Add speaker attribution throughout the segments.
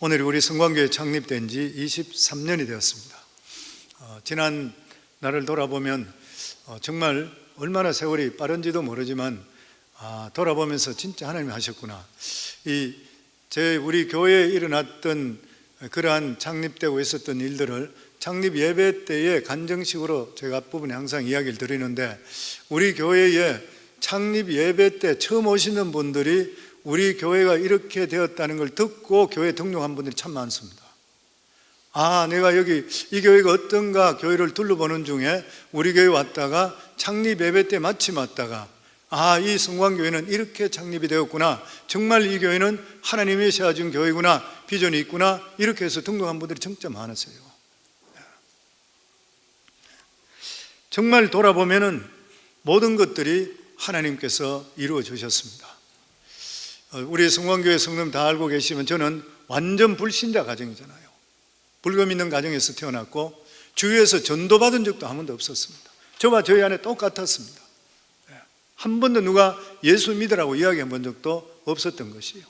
Speaker 1: 오늘이 우리 성광교회 창립된 지 23년이 되었습니다. 지난 날을 돌아보면 정말 얼마나 세월이 빠른지도 모르지만 돌아보면서 진짜 하나님이 하셨구나. 우리 교회에 일어났던 그러한 창립되고 있었던 일들을 창립 예배 때의 간증식으로 제가 앞부분에 항상 이야기를 드리는데, 우리 교회에 창립 예배 때 처음 오시는 분들이 우리 교회가 이렇게 되었다는 걸 듣고 교회에 등록한 분들이 참 많습니다. 내가 여기 이 교회가 어떤가 교회를 둘러보는 중에 우리 교회 왔다가 창립 예배 때 마침 왔다가 이 성광교회는 이렇게 창립이 되었구나, 정말 이 교회는 하나님이 세워준 교회구나, 비전이 있구나, 이렇게 해서 등록한 분들이 진짜 많으세요. 정말 돌아보면은 모든 것들이 하나님께서 이루어 주셨습니다. 우리 성광교회 성도님 다 알고 계시면 저는 완전 불신자 가정이잖아요. 불교 믿는 가정에서 태어났고 주위에서 전도받은 적도 한 번도 없었습니다. 저와 저희 안에 똑같았습니다. 한 번도 누가 예수 믿으라고 이야기해 본 적도 없었던 것이에요.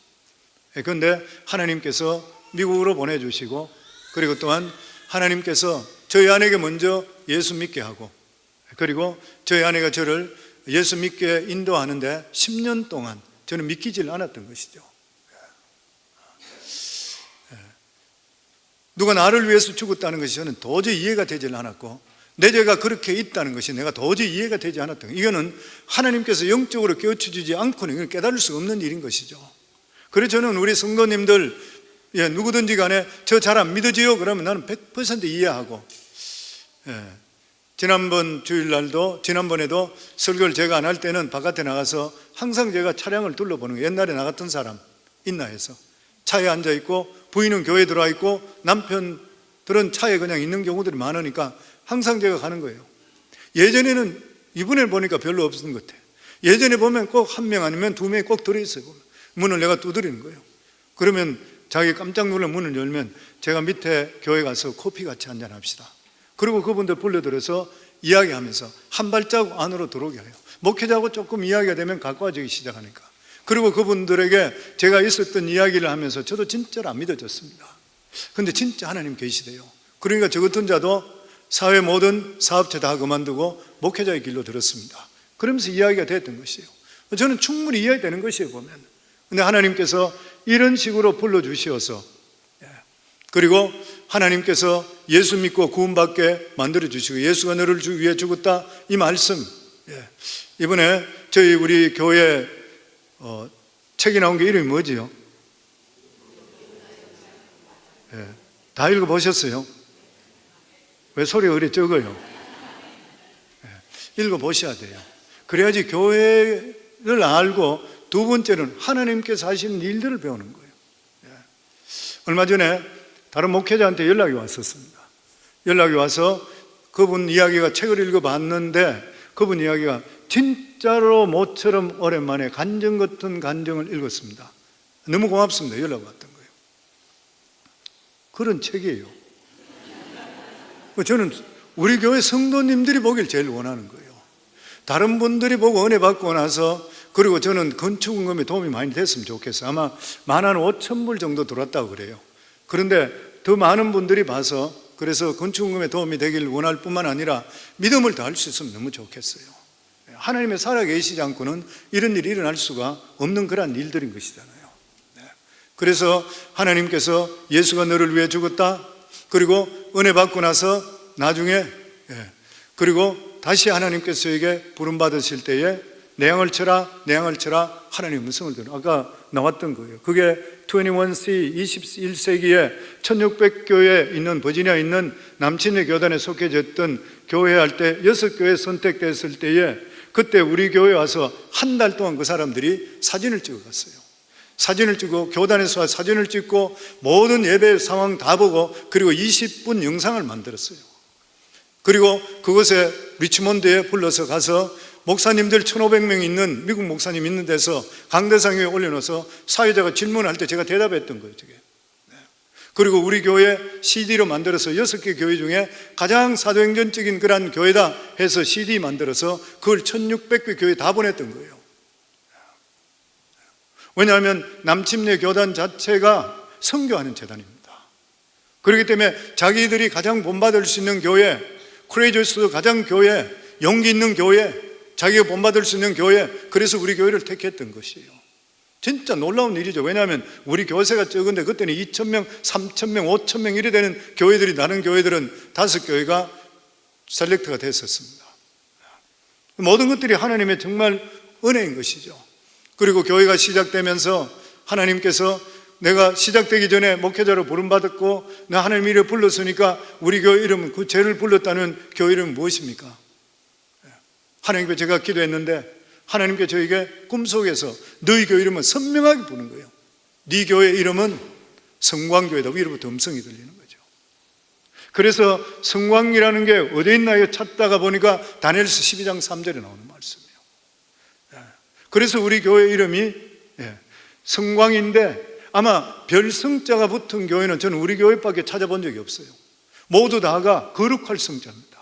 Speaker 1: 그런데 하나님께서 미국으로 보내주시고, 그리고 또한 하나님께서 저희 아내에게 먼저 예수 믿게 하고, 그리고 저희 아내가 저를 예수 믿게 인도하는데 10년 동안 저는 믿기질 않았던 것이죠. 누가 나를 위해서 죽었다는 것이 저는 도저히 이해가 되질 않았고, 내 죄가 그렇게 있다는 것이 내가 도저히 이해가 되지 않았던, 이거는 하나님께서 영적으로 깨우쳐주지 않고는 이걸 깨달을 수 없는 일인 것이죠. 그래서 저는 우리 성도님들 누구든지 간에 저 잘 안 믿어지요? 그러면 나는 100% 이해하고, 지난번에도 설교를 제가 안 할 때는 바깥에 나가서 항상 제가 차량을 둘러보는 거예요. 옛날에 나 같은 사람 있나 해서 차에 앉아 있고, 부인은 교회에 들어와 있고, 남편들은 차에 그냥 있는 경우들이 많으니까 항상 제가 가는 거예요. 예전에는 이번에 보니까 별로 없었던 것 같아요. 예전에 보면 꼭 한 명 아니면 두 명이 꼭 들어있어요. 문을 내가 두드리는 거예요. 그러면 자기 깜짝 놀라 문을 열면 제가 밑에 교회 가서 커피 같이 한잔 합시다. 그리고 그분들 불러들여서 이야기하면서 한 발자국 안으로 들어오게 해요. 목회자하고 조금 이야기가 되면 가까워지기 시작하니까. 그리고 그분들에게 제가 있었던 이야기를 하면서 저도 진짜로 안 믿어졌습니다. 근데 진짜 하나님 계시대요. 그러니까 저 같은 자도 사회 모든 사업체 다 그만두고 목회자의 길로 들었습니다. 그러면서 이야기가 됐던 것이에요. 저는 충분히 이해되는 것이에요, 보면. 근데 하나님께서 이런 식으로 불러주시어서, 그리고 하나님께서 예수 믿고 구원받게 만들어주시고, 예수가 너를 위해 죽었다, 이 말씀, 이번에 우리 교회 책이 나온 게 이름이 뭐지요? 다 읽어보셨어요? 왜 소리가 그리 적어요? 읽어보셔야 돼요. 그래야지 교회를 알고, 두 번째는 하나님께서 하시는 일들을 배우는 거예요. 얼마 전에 다른 목회자한테 연락이 왔었습니다. 연락이 와서 그분 이야기가, 책을 읽어봤는데 그분 이야기가 진짜로 모처럼 오랜만에 간증 같은 간증을 읽었습니다. 너무 고맙습니다. 연락 왔던 거예요. 그런 책이에요. 저는 우리 교회 성도님들이 보길 제일 원하는 거예요. 다른 분들이 보고 은혜 받고 나서, 그리고 저는 건축원금에 도움이 많이 됐으면 좋겠어요. 아마 15,000불 정도 들어왔다고 그래요. 그런데 더 많은 분들이 봐서, 그래서 건축원금에 도움이 되길 원할 뿐만 아니라 믿음을 더할 수 있으면 너무 좋겠어요. 하나님의 살아계시지 않고는 이런 일이 일어날 수가 없는 그런 일들인 것이잖아요. 그래서 하나님께서 예수가 너를 위해 죽었다, 그리고 은혜 받고 나서 나중에, 그리고 다시 하나님께서에게 부름받으실 때에 내 양을 쳐라, 내 양을 쳐라, 하나님의 음성을 들은, 아까 나왔던 거예요. 그게 21C 21세기에 1600교회에 있는, 버지니아에 있는 남친의 교단에 속해졌던 교회 할 때 6교회 선택됐을 때에, 그때 우리 교회에 와서 한 달 동안 그 사람들이 사진을 찍어 갔어요. 사진을 찍고, 교단에서 사진을 찍고, 모든 예배 상황 다 보고, 그리고 20분 영상을 만들었어요. 그리고 그곳에 리치몬드에 불러서 가서 목사님들 1,500명 있는, 미국 목사님 있는 데서 강대상 위에 올려놓아서 사회자가 질문할 때 제가 대답했던 거예요, 저게. 그리고 우리 교회 CD로 만들어서 6개 교회 중에 가장 사도행전적인 그런 교회다 해서 CD 만들어서 그걸 1,600개 교회 다 보냈던 거예요. 왜냐하면 남침내 교단 자체가 선교하는 재단입니다. 그렇기 때문에 자기들이 가장 본받을 수 있는 교회, 코레이저스 가장 교회, 용기 있는 교회, 자기가 본받을 수 있는 교회, 그래서 우리 교회를 택했던 것이에요. 진짜 놀라운 일이죠. 왜냐하면 우리 교세가 적은데 그때는 2,000명, 3,000명, 5,000명 이래 되는 교회들이, 다른 교회들은 5교회가 셀렉트가 됐었습니다. 모든 것들이 하나님의 정말 은혜인 것이죠. 그리고 교회가 시작되면서 하나님께서 내가 시작되기 전에 목회자로 부름받았고 나 하나님 이름을 불렀으니까 우리 교회 이름은, 그 죄를 불렀다는 교회 이름은 무엇입니까? 하나님께 제가 기도했는데 하나님께 저에게 꿈속에서 너희 교회 이름은 선명하게 부르는 거예요. 네 교회 이름은 성광교회다. 위로부터 음성이 들리는 거죠. 그래서 성광이라는 게 어디 있나요? 찾다가 보니까 다니엘서 12장 3절에 나오는 말씀이에요. 그래서 우리 교회 이름이 성광인데 아마 별성자가 붙은 교회는 저는 우리 교회밖에 찾아본 적이 없어요. 모두 다가 거룩할 성자입니다.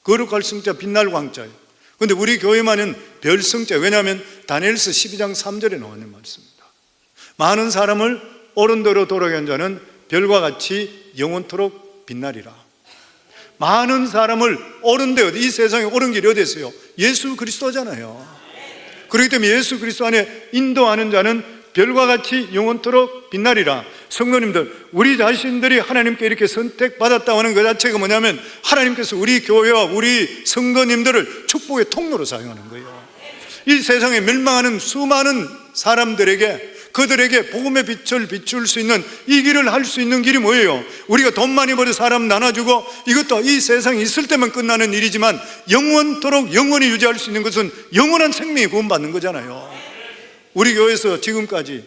Speaker 1: 거룩할 성자, 빛날 광자예요. 그런데 우리 교회만은 별성자. 왜냐하면 다니엘서 12장 3절에 나오는 말씀입니다. 많은 사람을 옳은 대로 돌아가게 한 자는 별과 같이 영원토록 빛나리라. 많은 사람을 옳은 데, 이 세상에 옳은 길이 어디 있어요? 예수 그리스도잖아요. 그렇기 때문에 예수 그리스도 안에 인도하는 자는 별과 같이 영원토록 빛나리라. 성도님들, 우리 자신들이 하나님께 이렇게 선택받았다고 하는 것 자체가 뭐냐면 하나님께서 우리 교회와 우리 성도님들을 축복의 통로로 사용하는 거예요. 이 세상에 멸망하는 수많은 사람들에게, 그들에게 복음의 빛을 비출 수 있는 이 길을 할 수 있는 길이 뭐예요? 우리가 돈 많이 벌어 사람 나눠주고 이것도 이 세상에 있을 때만 끝나는 일이지만 영원토록 영원히 유지할 수 있는 것은 영원한 생명이 구원받는 거잖아요. 우리 교회에서 지금까지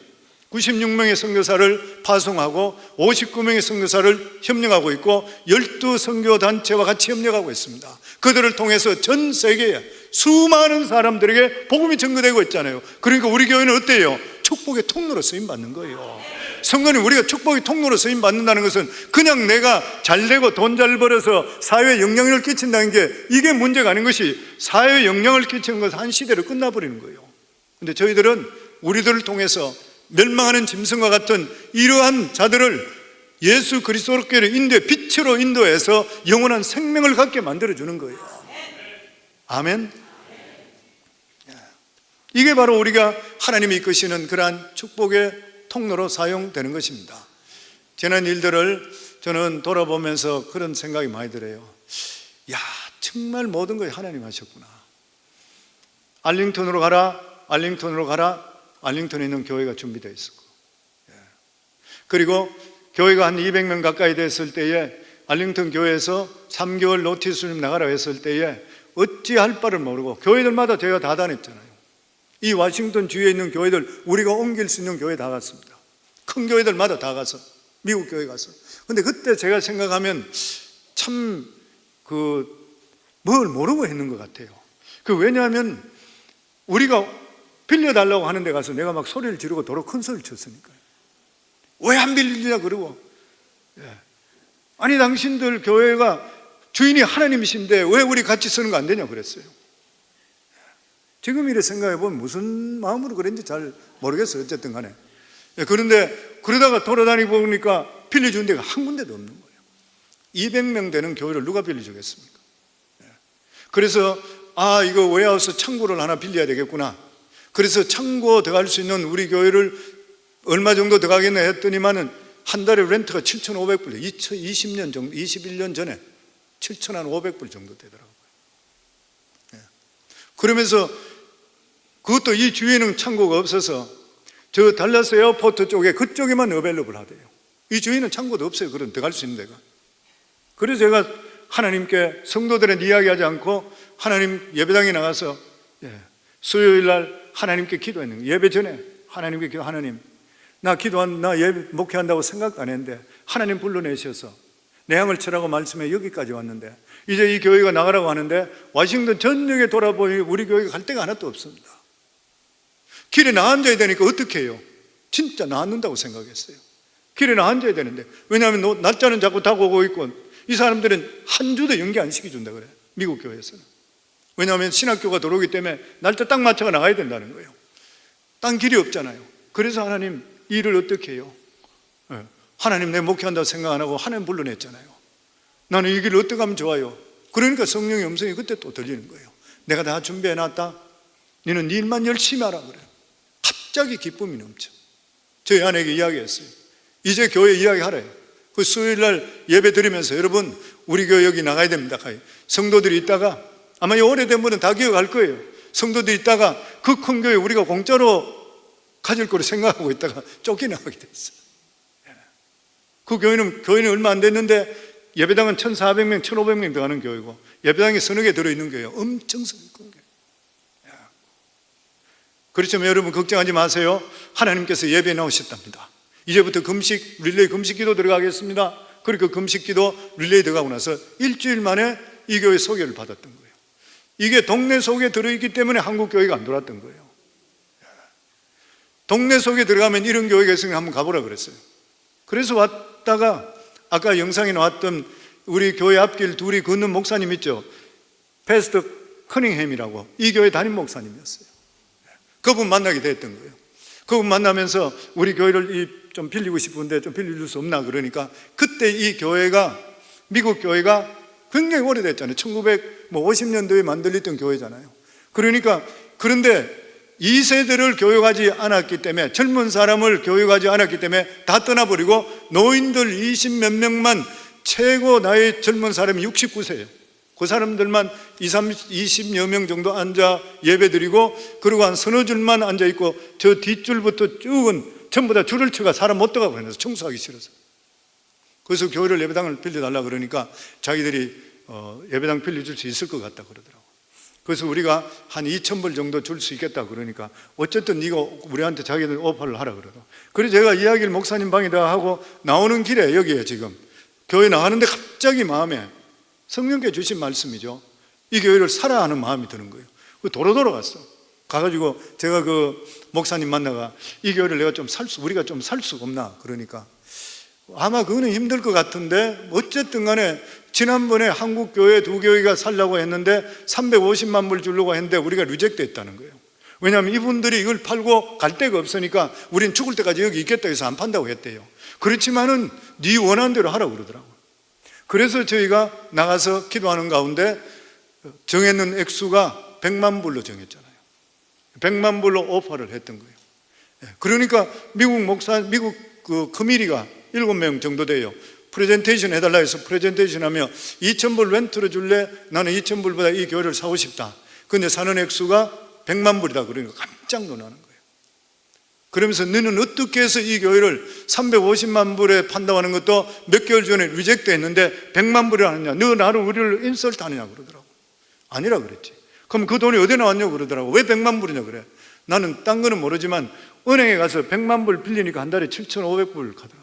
Speaker 1: 96명의 선교사를 파송하고 59명의 선교사를 협력하고 있고 12선교단체와 같이 협력하고 있습니다. 그들을 통해서 전 세계에 수많은 사람들에게 복음이 전거되고 있잖아요. 그러니까 우리 교회는 어때요? 축복의 통로로 쓰임받는 거예요. 성도님, 우리가 축복의 통로로 쓰임받는다는 것은 그냥 내가 잘되고 돈 잘 벌어서 사회에 영향을 끼친다는 게 이게 문제가 아닌 것이, 사회에 영향을 끼치는 것은 한 시대로 끝나버리는 거예요. 근데 저희들은 우리들을 통해서 멸망하는 짐승과 같은 이러한 자들을 예수 그리스도께로 인도해 빛으로 인도해서 영원한 생명을 갖게 만들어주는 거예요. 아멘. 이게 바로 우리가 하나님이 이끄시는 그러한 축복의 통로로 사용되는 것입니다. 지난 일들을 저는 돌아보면서 그런 생각이 많이 들어요. 야, 정말 모든 걸 하나님 하셨구나. 알링턴으로 가라, 알링턴으로 가라. 알링턴에 있는 교회가 준비되어 있었고, 그리고 교회가 한 200명 가까이 됐을 때에 알링턴 교회에서 3개월 노티스를 나가라 했을 때에 어찌할 바를 모르고 교회들마다 제가 다 다녔잖아요. 이 워싱턴 주위에 있는 교회들, 우리가 옮길 수 있는 교회 다 갔습니다. 큰 교회들마다 다 가서, 미국 교회 가서. 근데 그때 제가 생각하면 참 뭘 모르고 했는 것 같아요. 왜냐하면 우리가 빌려달라고 하는 데 가서 내가 막 소리를 지르고 도로 큰 소리를 쳤으니까요. 왜 안 빌리냐 그러고, 아니 당신들 교회가 주인이 하나님이신데 왜 우리 같이 쓰는 거 안 되냐 그랬어요. 지금 이래 생각해 보면 무슨 마음으로 그랬는지 잘 모르겠어요. 어쨌든 간에. 그런데 그러다가 돌아다니고 보니까 빌려준 데가 한 군데도 없는 거예요. 200명 되는 교회를 누가 빌려주겠습니까? 그래서 이거 웨어하우스 창고를 하나 빌려야 되겠구나. 그래서 창고 들어갈 수 있는 우리 교회를 얼마 정도 들어가겠나 했더니만은 한 달에 렌트가 7,500불, 2020년 정도, 21년 전에 7,500불 정도 되더라고요. 그러면서 그것도 이 주위에는 창고가 없어서 저 달라스 에어포트 쪽에 그쪽에만 어벨러블 하대요. 이 주위에는 창고도 없어요. 그런 들어갈 수 있는 데가. 그래서 제가 하나님께 성도들은 이야기하지 않고 하나님 예배당에 나가서 수요일 날 하나님께 기도했는 거예요. 예배 전에 하나님께 기도, 하나님 나 예배 목회한다고 생각도 안 했는데 하나님 불러내셔서 내 양을 치라고 말씀해 여기까지 왔는데 이제 이 교회가 나가라고 하는데 워싱턴 전역에 돌아보니 우리 교회가 갈 데가 하나도 없습니다. 길에 나앉아야 되니까 어떻게 해요? 진짜 나앉는다고 생각했어요. 길에 나앉아야 되는데, 왜냐하면 날짜는 자꾸 다가오고 있고 이 사람들은 한 주도 연기 안 시켜준다 그래요. 미국 교회에서는. 왜냐하면 신학교가 들어오기 때문에 날짜 딱 맞춰가 나가야 된다는 거예요. 딴 길이 없잖아요. 그래서 하나님, 일을 어떻게 해요? 하나님 내 목회한다고 생각 안 하고 하나님 불러냈잖아요. 나는 이 길을 어떻게 하면 좋아요? 그러니까 성령의 음성이 그때 또 들리는 거예요. 내가 다 준비해놨다. 너는 네 일만 열심히 하라 그래요. 갑자기 기쁨이 넘쳐. 저희 아내에게 이야기했어요. 이제 교회 이야기하래요. 그 수요일날 예배 드리면서 여러분 우리 교회 여기 나가야 됩니다. 성도들이 있다가 아마 이 오래된 분은 다 기억할 거예요. 성도들이 있다가 그 큰 교회 우리가 공짜로 가질 거로 생각하고 있다가 쫓겨나가게 됐어요. 그 교회는 얼마 안 됐는데 예배당은 1,400명, 1,500명 들어가는 교회고 예배당이 서너 개 들어있는 교회예요. 엄청 큰 교회. 그렇지만 여러분 걱정하지 마세요. 하나님께서 예배에 나오셨답니다. 이제부터 릴레이 금식 기도 들어가겠습니다. 그리고 금식 기도 릴레이 들어가고 나서 일주일 만에 이 교회 소개를 받았던 거예요. 이게 동네 속에 들어있기 때문에 한국 교회가 안 돌았던 거예요. 동네 속에 들어가면 이런 교회가 있으면 한번 가보라 그랬어요. 그래서 왔다가 아까 영상에 나왔던 우리 교회 앞길 둘이 걷는 목사님 있죠. 패스터 커닝햄이라고 이 교회 담임 목사님이었어요. 그분 만나게 됐던 거예요. 그분 만나면서 우리 교회를 좀 빌리고 싶은데 좀 빌려줄 수 없나 그러니까 그때 이 교회가 미국 교회가 굉장히 오래됐잖아요. 1950년도에 만들었던 교회잖아요. 그런데 2세대를 교육하지 않았기 때문에 젊은 사람을 교육하지 않았기 때문에 다 떠나버리고 노인들 20몇 명만 최고 나이 젊은 사람이 69세예요. 그 사람들만 20여 명 정도 앉아 예배드리고 그리고 한 서너 줄만 앉아있고 저 뒷줄부터 쭉은 전부 다 줄을 쳐가 사람 못 들어가고 해서 청소하기 싫어서 그래서 교회를 예배당을 빌려달라 그러니까 자기들이 예배당 빌려줄 수 있을 것 같다 그러더라고요. 그래서 우리가 한 2,000불 정도 줄 수 있겠다 그러니까 어쨌든 네가 우리한테 자기들 오퍼를 하라 그러더라고요. 그래서 제가 이야기를 목사님 방에다 하고 나오는 길에 여기에 지금 교회 나가는데 갑자기 마음에 성령께 주신 말씀이죠. 이 교회를 사라 하는 마음이 드는 거예요. 도로 돌아갔어. 가가지고 제가 그 목사님 만나가 이 교회를 우리가 좀 살 수가 없나 그러니까 아마 그거는 힘들 것 같은데 어쨌든 간에 지난번에 한국 교회 두 교회가 살려고 했는데 350만 불 주려고 했는데 우리가 리젝트 했다는 거예요. 왜냐하면 이분들이 이걸 팔고 갈 데가 없으니까 우린 죽을 때까지 여기 있겠다 해서 안 판다고 했대요. 그렇지만은 네 원하는 대로 하라고 그러더라고요. 그래서 저희가 나가서 기도하는 가운데 정했는 액수가 100만 불로 정했잖아요. 100만 불로 오퍼를 했던 거예요. 그러니까 미국 그 커미리가 7명 정도 돼요. 프레젠테이션 해달라 해서 프레젠테이션 하며 2,000불 렌트로 줄래? 나는 2,000불보다 이 교회를 사고 싶다. 근데 사는 액수가 100만 불이다. 그러니까 깜짝 놀라는 거예요. 그러면서 너는 어떻게 해서 이 교회를 350만 불에 판다고 하는 것도 몇 개월 전에 리젝트 했는데 100만 불을 하느냐? 너 나를 우리를 인설트 하느냐 그러더라고. 아니라 그랬지. 그럼 그 돈이 어디 나왔냐고 그러더라고. 왜 100만 불이냐 그래. 나는 딴 거는 모르지만 은행에 가서 100만 불 빌리니까 한 달에 7,500불 가더라.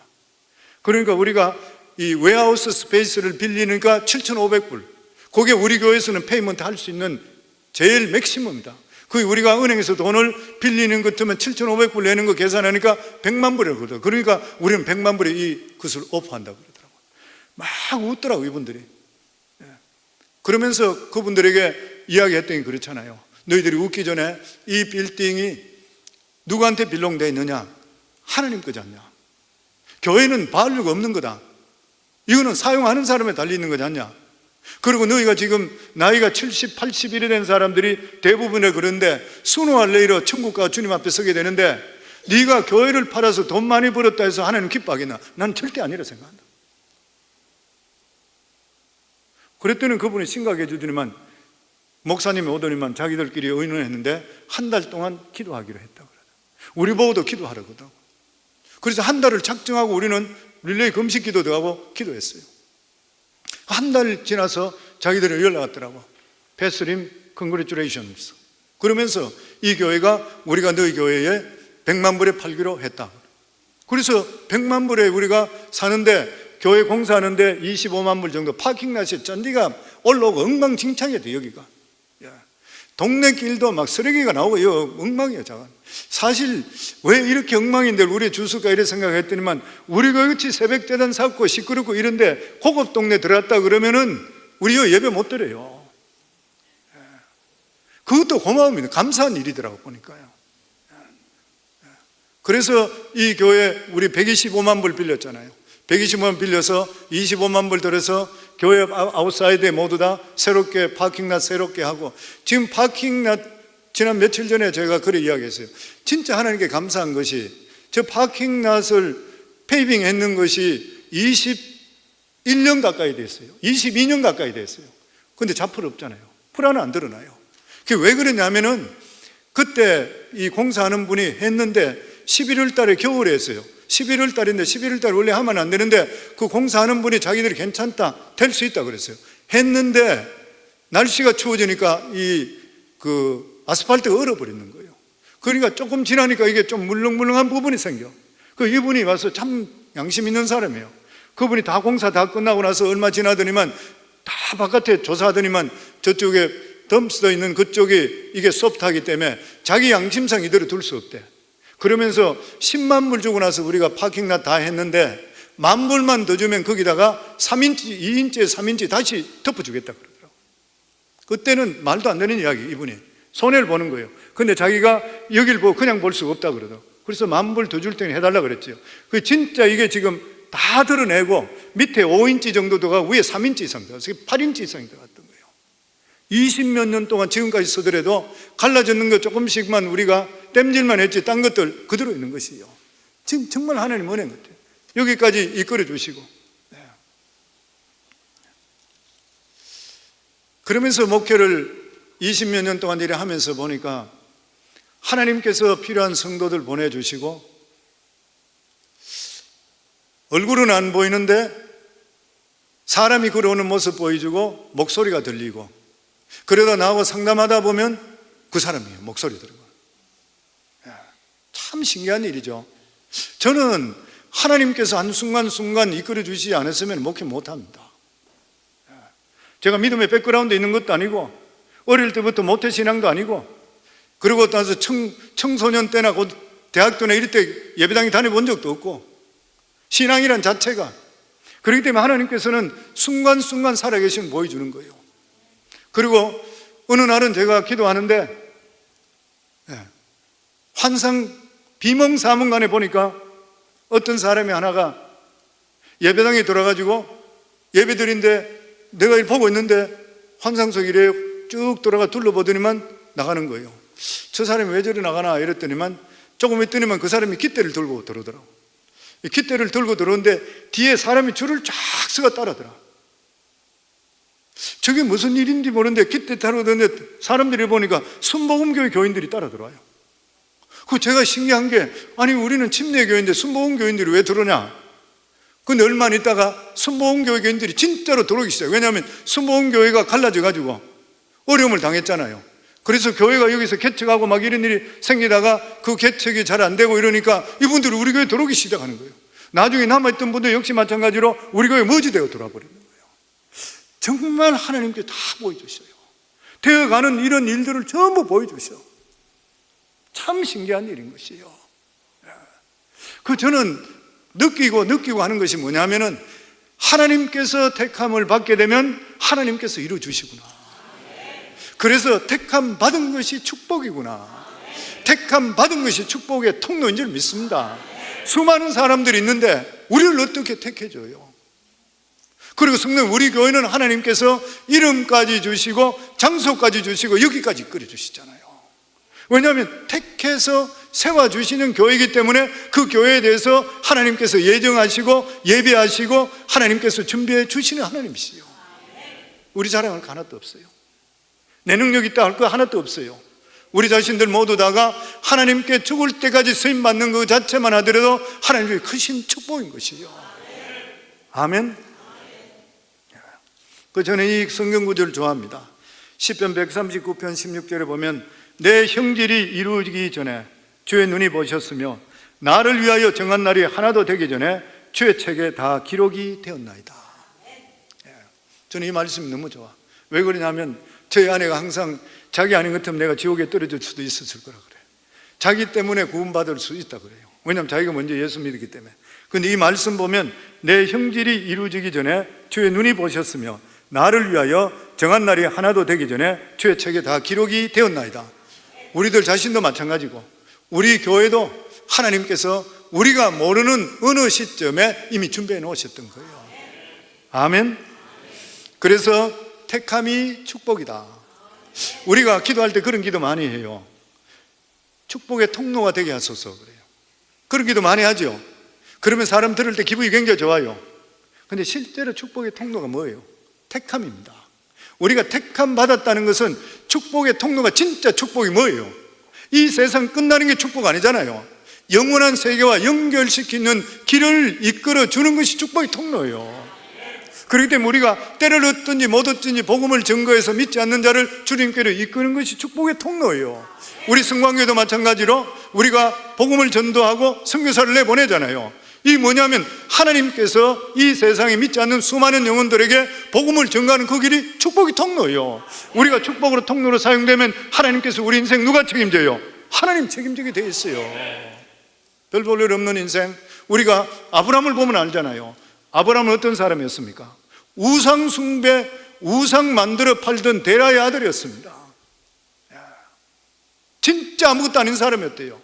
Speaker 1: 그러니까 우리가 이 웨어하우스 스페이스를 빌리니까 7,500불. 그게 우리 교회에서는 페이먼트 할 수 있는 제일 맥시멈이다. 그게 우리가 은행에서 돈을 빌리는 것 같으면 7,500불 내는 거 계산하니까 100만 불이라고 그러더라고요. 그러니까 우리는 100만 불에 이 것을 오퍼한다고 그러더라고요. 막 웃더라고요, 이분들이. 그러면서 그분들에게 이야기했더니 그렇잖아요. 너희들이 웃기 전에 이 빌딩이 누구한테 빌롱되어 있느냐? 하나님 거지 않냐? 교회는 바울류가 없는 거다. 이거는 사용하는 사람에 달려있는 거지 않냐? 그리고 너희가 지금 나이가 70, 81이 된 사람들이 대부분에 그런데 순호할례로 천국 가 주님 앞에 서게 되는데 네가 교회를 팔아서 돈 많이 벌었다 해서 하나님 기뻐하겠나? 난 절대 아니라 생각한다. 그랬더니 그분이 심각해 주더니만 목사님이 오더니만 자기들끼리 의논했는데 한 달 동안 기도하기로 했다고 그러더라고요. 우리 보고도 기도하라고 그러더라고요. 그래서 한 달을 작정하고 우리는 릴레이 금식 기도도 하고 기도했어요. 한 달 지나서 자기들이 연락 왔더라고. 패스림 컨그레츄레이션스. 그러면서 이 교회가 우리가 너희 교회에 100만 불에 팔기로 했다. 그래서 100만 불에 우리가 사는데 교회 공사하는데 25만 불 정도 파킹라시에 잔디가 올라오고 엉망진창이야 돼 여기가. 동네 길도 막 쓰레기가 나오고 이거 엉망이야 자가. 사실 왜 이렇게 엉망인데 우리 주술까 이래 생각했더니만 우리가 같이 새벽 대단 샀고 시끄럽고 이런데 고급 동네 들어갔다 그러면은 우리 예배 못 드려요. 그것도 고마움이네. 감사한 일이더라고 보니까요. 그래서 이 교회 우리 125만 불 빌렸잖아요. 125만 빌려서 25만 불 들여서 교회 아웃사이드에 모두 다 새롭게 파킹랏 새롭게 하고, 지금 파킹랏 지난 며칠 전에 제가 그래 이야기했어요. 진짜 하나님께 감사한 것이 저 파킹랏을 페이빙 했는 것이 21년 가까이 됐어요. 22년 가까이 됐어요. 근데 잡풀 없잖아요. 풀 하나 안 드러나요. 그게 왜 그러냐면은 그때 이 공사하는 분이 했는데 11월 달에 겨울에 했어요. 11월 달인데 11월 달에 원래 하면 안 되는데 그 공사하는 분이 자기들이 괜찮다, 될 수 있다 그랬어요. 했는데 날씨가 추워지니까 그 아스팔트가 얼어버리는 거예요. 그러니까 조금 지나니까 이게 좀 물렁물렁한 부분이 생겨. 그 이분이 와서 참 양심 있는 사람이에요. 그분이 다 공사 다 끝나고 나서 얼마 지나더니만 다 바깥에 조사하더니만 저쪽에 덤스도 있는 그쪽이 이게 소프트하기 때문에 자기 양심상 이대로 둘 수 없대. 그러면서 10만 불 주고 나서 우리가 파킹랏 다 했는데 10,000불만 더 주면 거기다가 3인치, 2인치에 3인치 다시 덮어주겠다 그러더라고. 그때는 말도 안 되는 이야기, 이분이 손해를 보는 거예요. 근데 자기가 여길 보고 그냥 볼 수가 없다 그러더라고. 그래서 10,000불 더 줄 테니 해달라 그랬죠. 그 진짜 이게 지금 다 드러내고 밑에 5인치 정도 들어가고 위에 3인치 이상 들어가서 8인치 이상이 들어갔던 거예요. 20몇 년 동안 지금까지 쓰더라도 갈라졌는 거 조금씩만 우리가 땜질만 했지 딴 것들 그대로 있는 것이요. 지금 정말 하나님 은혜 같아요. 여기까지 이끌어 주시고. 네. 그러면서 목회를 20몇 년 동안 일을 하면서 보니까 하나님께서 필요한 성도들 보내주시고 얼굴은 안 보이는데 사람이 걸어오는 모습 보여주고 목소리가 들리고, 그러다 나하고 상담하다 보면 그 사람이에요. 목소리 들고. 참 신기한 일이죠. 저는 하나님께서 한순간순간 이끌어 주시지 않았으면 목회 못합니다. 제가 믿음의 백그라운드 있는 것도 아니고 어릴 때부터 모태신앙도 아니고, 그리고 나서 청소년 때나 곧 대학 때나 이럴 때 예배당에 다녀본 적도 없고, 신앙이란 자체가, 그렇기 때문에 하나님께서는 순간순간 살아계신 보여주는 거예요. 그리고 어느 날은 제가 기도하는데 환상 비몽사몽간에 보니까 어떤 사람이 하나가 예배당에 들어가지고 예배드린데 내가 일 보고 있는데 환상 속 이래요. 쭉 돌아가 둘러보더니만 나가는 거예요. 저 사람이 왜 저리 나가나 이랬더니만 조금 있더니만 그 사람이 깃대를 들고 들어오더라고. 이 깃대를 들고 들어오는데 뒤에 사람이 줄을 쫙 서가 따라더라. 저게 무슨 일인지 모르는데 깃대 타러 오는데 사람들이 보니까 순복음교회 교인들이 따라 들어와요. 그 제가 신기한 게, 아니 우리는 침례교회인데 순복음교인들이 왜 들어오냐? 근데 얼마 있다가 순복음교회 교인들이 진짜로 들어오기 시작해요. 왜냐하면 순복음교회가 갈라져 가지고 어려움을 당했잖아요. 그래서 교회가 여기서 개척하고 막 이런 일이 생기다가 그 개척이 잘 안 되고 이러니까 이분들이 우리 교회 들어오기 시작하는 거예요. 나중에 남아있던 분들 역시 마찬가지로 우리 교회 머지되어 들어와 버리는 거예요. 정말 하나님께 다 보여주셔요. 되어가는 이런 일들을 전부 보여주셔. 참 신기한 일인 것이에요. 그 저는 느끼고 하는 것이 뭐냐면은 하나님께서 택함을 받게 되면 하나님께서 이루어주시구나. 그래서 택함 받은 것이 축복이구나. 택함 받은 것이 축복의 통로인 줄 믿습니다. 수많은 사람들이 있는데 우리를 어떻게 택해줘요? 그리고 성령, 우리 교회는 하나님께서 이름까지 주시고 장소까지 주시고 여기까지 이끌어 주시잖아요. 왜냐하면 택해서 세워주시는 교회이기 때문에 그 교회에 대해서 하나님께서 예정하시고 예배하시고 하나님께서 준비해 주시는 하나님이시요. 우리 자랑할 거 하나도 없어요. 내 능력 있다 할 거 하나도 없어요. 우리 자신들 모두 다가 하나님께 죽을 때까지 쓰임받는 그 자체만 하더라도 하나님의 크신 축복인 것이요. 아멘. 저는 이 성경 구절을 좋아합니다. 시편 139편 16절에 보면 내 형질이 이루어지기 전에 주의 눈이 보셨으며 나를 위하여 정한 날이 하나도 되기 전에 주의 책에 다 기록이 되었나이다. 저는 이 말씀이 너무 좋아. 왜 그러냐면 저희 아내가 항상 자기 아닌 것 같으면 내가 지옥에 떨어질 수도 있었을 거라 그래요. 자기 때문에 구원받을 수 있다 그래요. 왜냐하면 자기가 먼저 예수 믿었기 때문에. 그런데 이 말씀 보면 내 형질이 이루어지기 전에 주의 눈이 보셨으며 나를 위하여 정한 날이 하나도 되기 전에 주의 책에 다 기록이 되었나이다. 우리들 자신도 마찬가지고 우리 교회도 하나님께서 우리가 모르는 어느 시점에 이미 준비해 놓으셨던 거예요. 아멘. 그래서 택함이 축복이다. 우리가 기도할 때 그런 기도 많이 해요. 축복의 통로가 되게 하소서 그래요. 그런 기도 많이 하죠. 그러면 사람 들을 때 기분이 굉장히 좋아요. 근데 실제로 축복의 통로가 뭐예요? 택함입니다. 우리가 택함 받았다는 것은 축복의 통로가 진짜 축복이 뭐예요? 이 세상 끝나는 게 축복 아니잖아요. 영원한 세계와 연결시키는 길을 이끌어 주는 것이 축복의 통로예요. 그렇기 때문에 우리가 때를 얻든지 못 얻든지 복음을 증거해서 믿지 않는 자를 주님께로 이끄는 것이 축복의 통로예요. 우리 성광교도 마찬가지로 우리가 복음을 전도하고 선교사를 내보내잖아요. 이 뭐냐면 하나님께서 이 세상에 믿지 않는 수많은 영혼들에게 복음을 전가하는 그 길이 축복의 통로예요. 우리가 축복으로 통로로 사용되면 하나님께서 우리 인생 누가 책임져요? 하나님 책임지게 돼 있어요. 별 볼 일 없는 인생. 우리가 아브라함을 보면 알잖아요. 아브라함은 어떤 사람이었습니까? 우상 숭배, 우상 만들어 팔던 데라의 아들이었습니다. 진짜 아무것도 아닌 사람이었대요.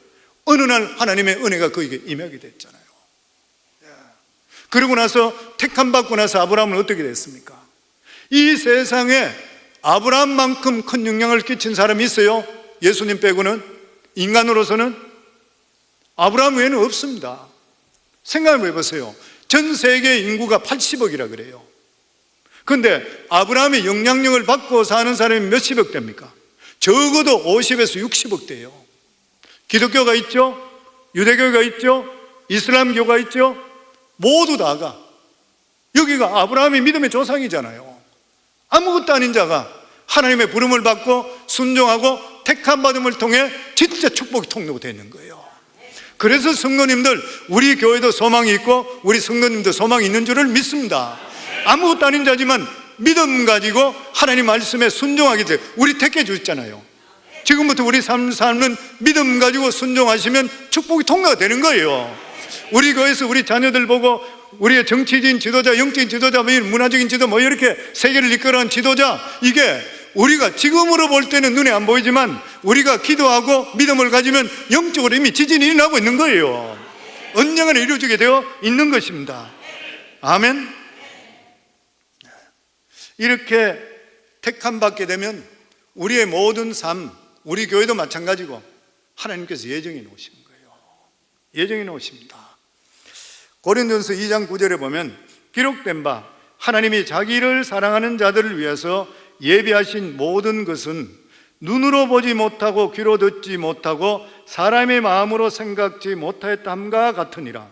Speaker 1: 어느 날 하나님의 은혜가 그에게 임하게 됐잖아요. 그러고 나서 택함 받고 나서 아브라함은 어떻게 됐습니까? 이 세상에 아브라함만큼 큰 영향을 끼친 사람이 있어요? 예수님 빼고는? 인간으로서는? 아브라함 외에는 없습니다. 생각해 보세요. 전 세계 인구가 80억이라 그래요. 그런데 아브라함의 영향력을 받고 사는 사람이 몇십억 됩니까? 적어도 50에서 60억 돼요. 기독교가 있죠? 유대교가 있죠? 이슬람교가 있죠? 모두 다가 여기가 아브라함의 믿음의 조상이잖아요. 아무것도 아닌 자가 하나님의 부름을 받고 순종하고 택함 받음을 통해 진짜 축복의 통로가 되는 거예요. 그래서 성도님들, 우리 교회도 소망이 있고 우리 성도님도 소망이 있는 줄을 믿습니다. 아무것도 아닌 자지만 믿음 가지고 하나님 말씀에 순종하게 돼요. 우리 택해 주셨잖아요. 지금부터 우리 삶은 믿음 가지고 순종하시면 축복의 통로가 되는 거예요. 우리 교회에서 우리 자녀들 보고 우리의 정치적인 지도자, 영적인 지도자, 문화적인 지도, 이렇게 세계를 이끌어가는 지도자, 이게 우리가 지금으로 볼 때는 눈에 안 보이지만 우리가 기도하고 믿음을 가지면 영적으로 이미 지진이 일어나고 있는 거예요. 언젠가는 이루어지게 되어 있는 것입니다. 아멘. 이렇게 택함 받게 되면 우리의 모든 삶, 우리 교회도 마찬가지고 하나님께서 예정해 놓으시는 거예요. 예정해 놓으십니다. 고린도전서 2장 9절에 보면 기록된 바 하나님이 자기를 사랑하는 자들을 위해서 예비하신 모든 것은 눈으로 보지 못하고 귀로 듣지 못하고 사람의 마음으로 생각지 못하였다함과 같으니라.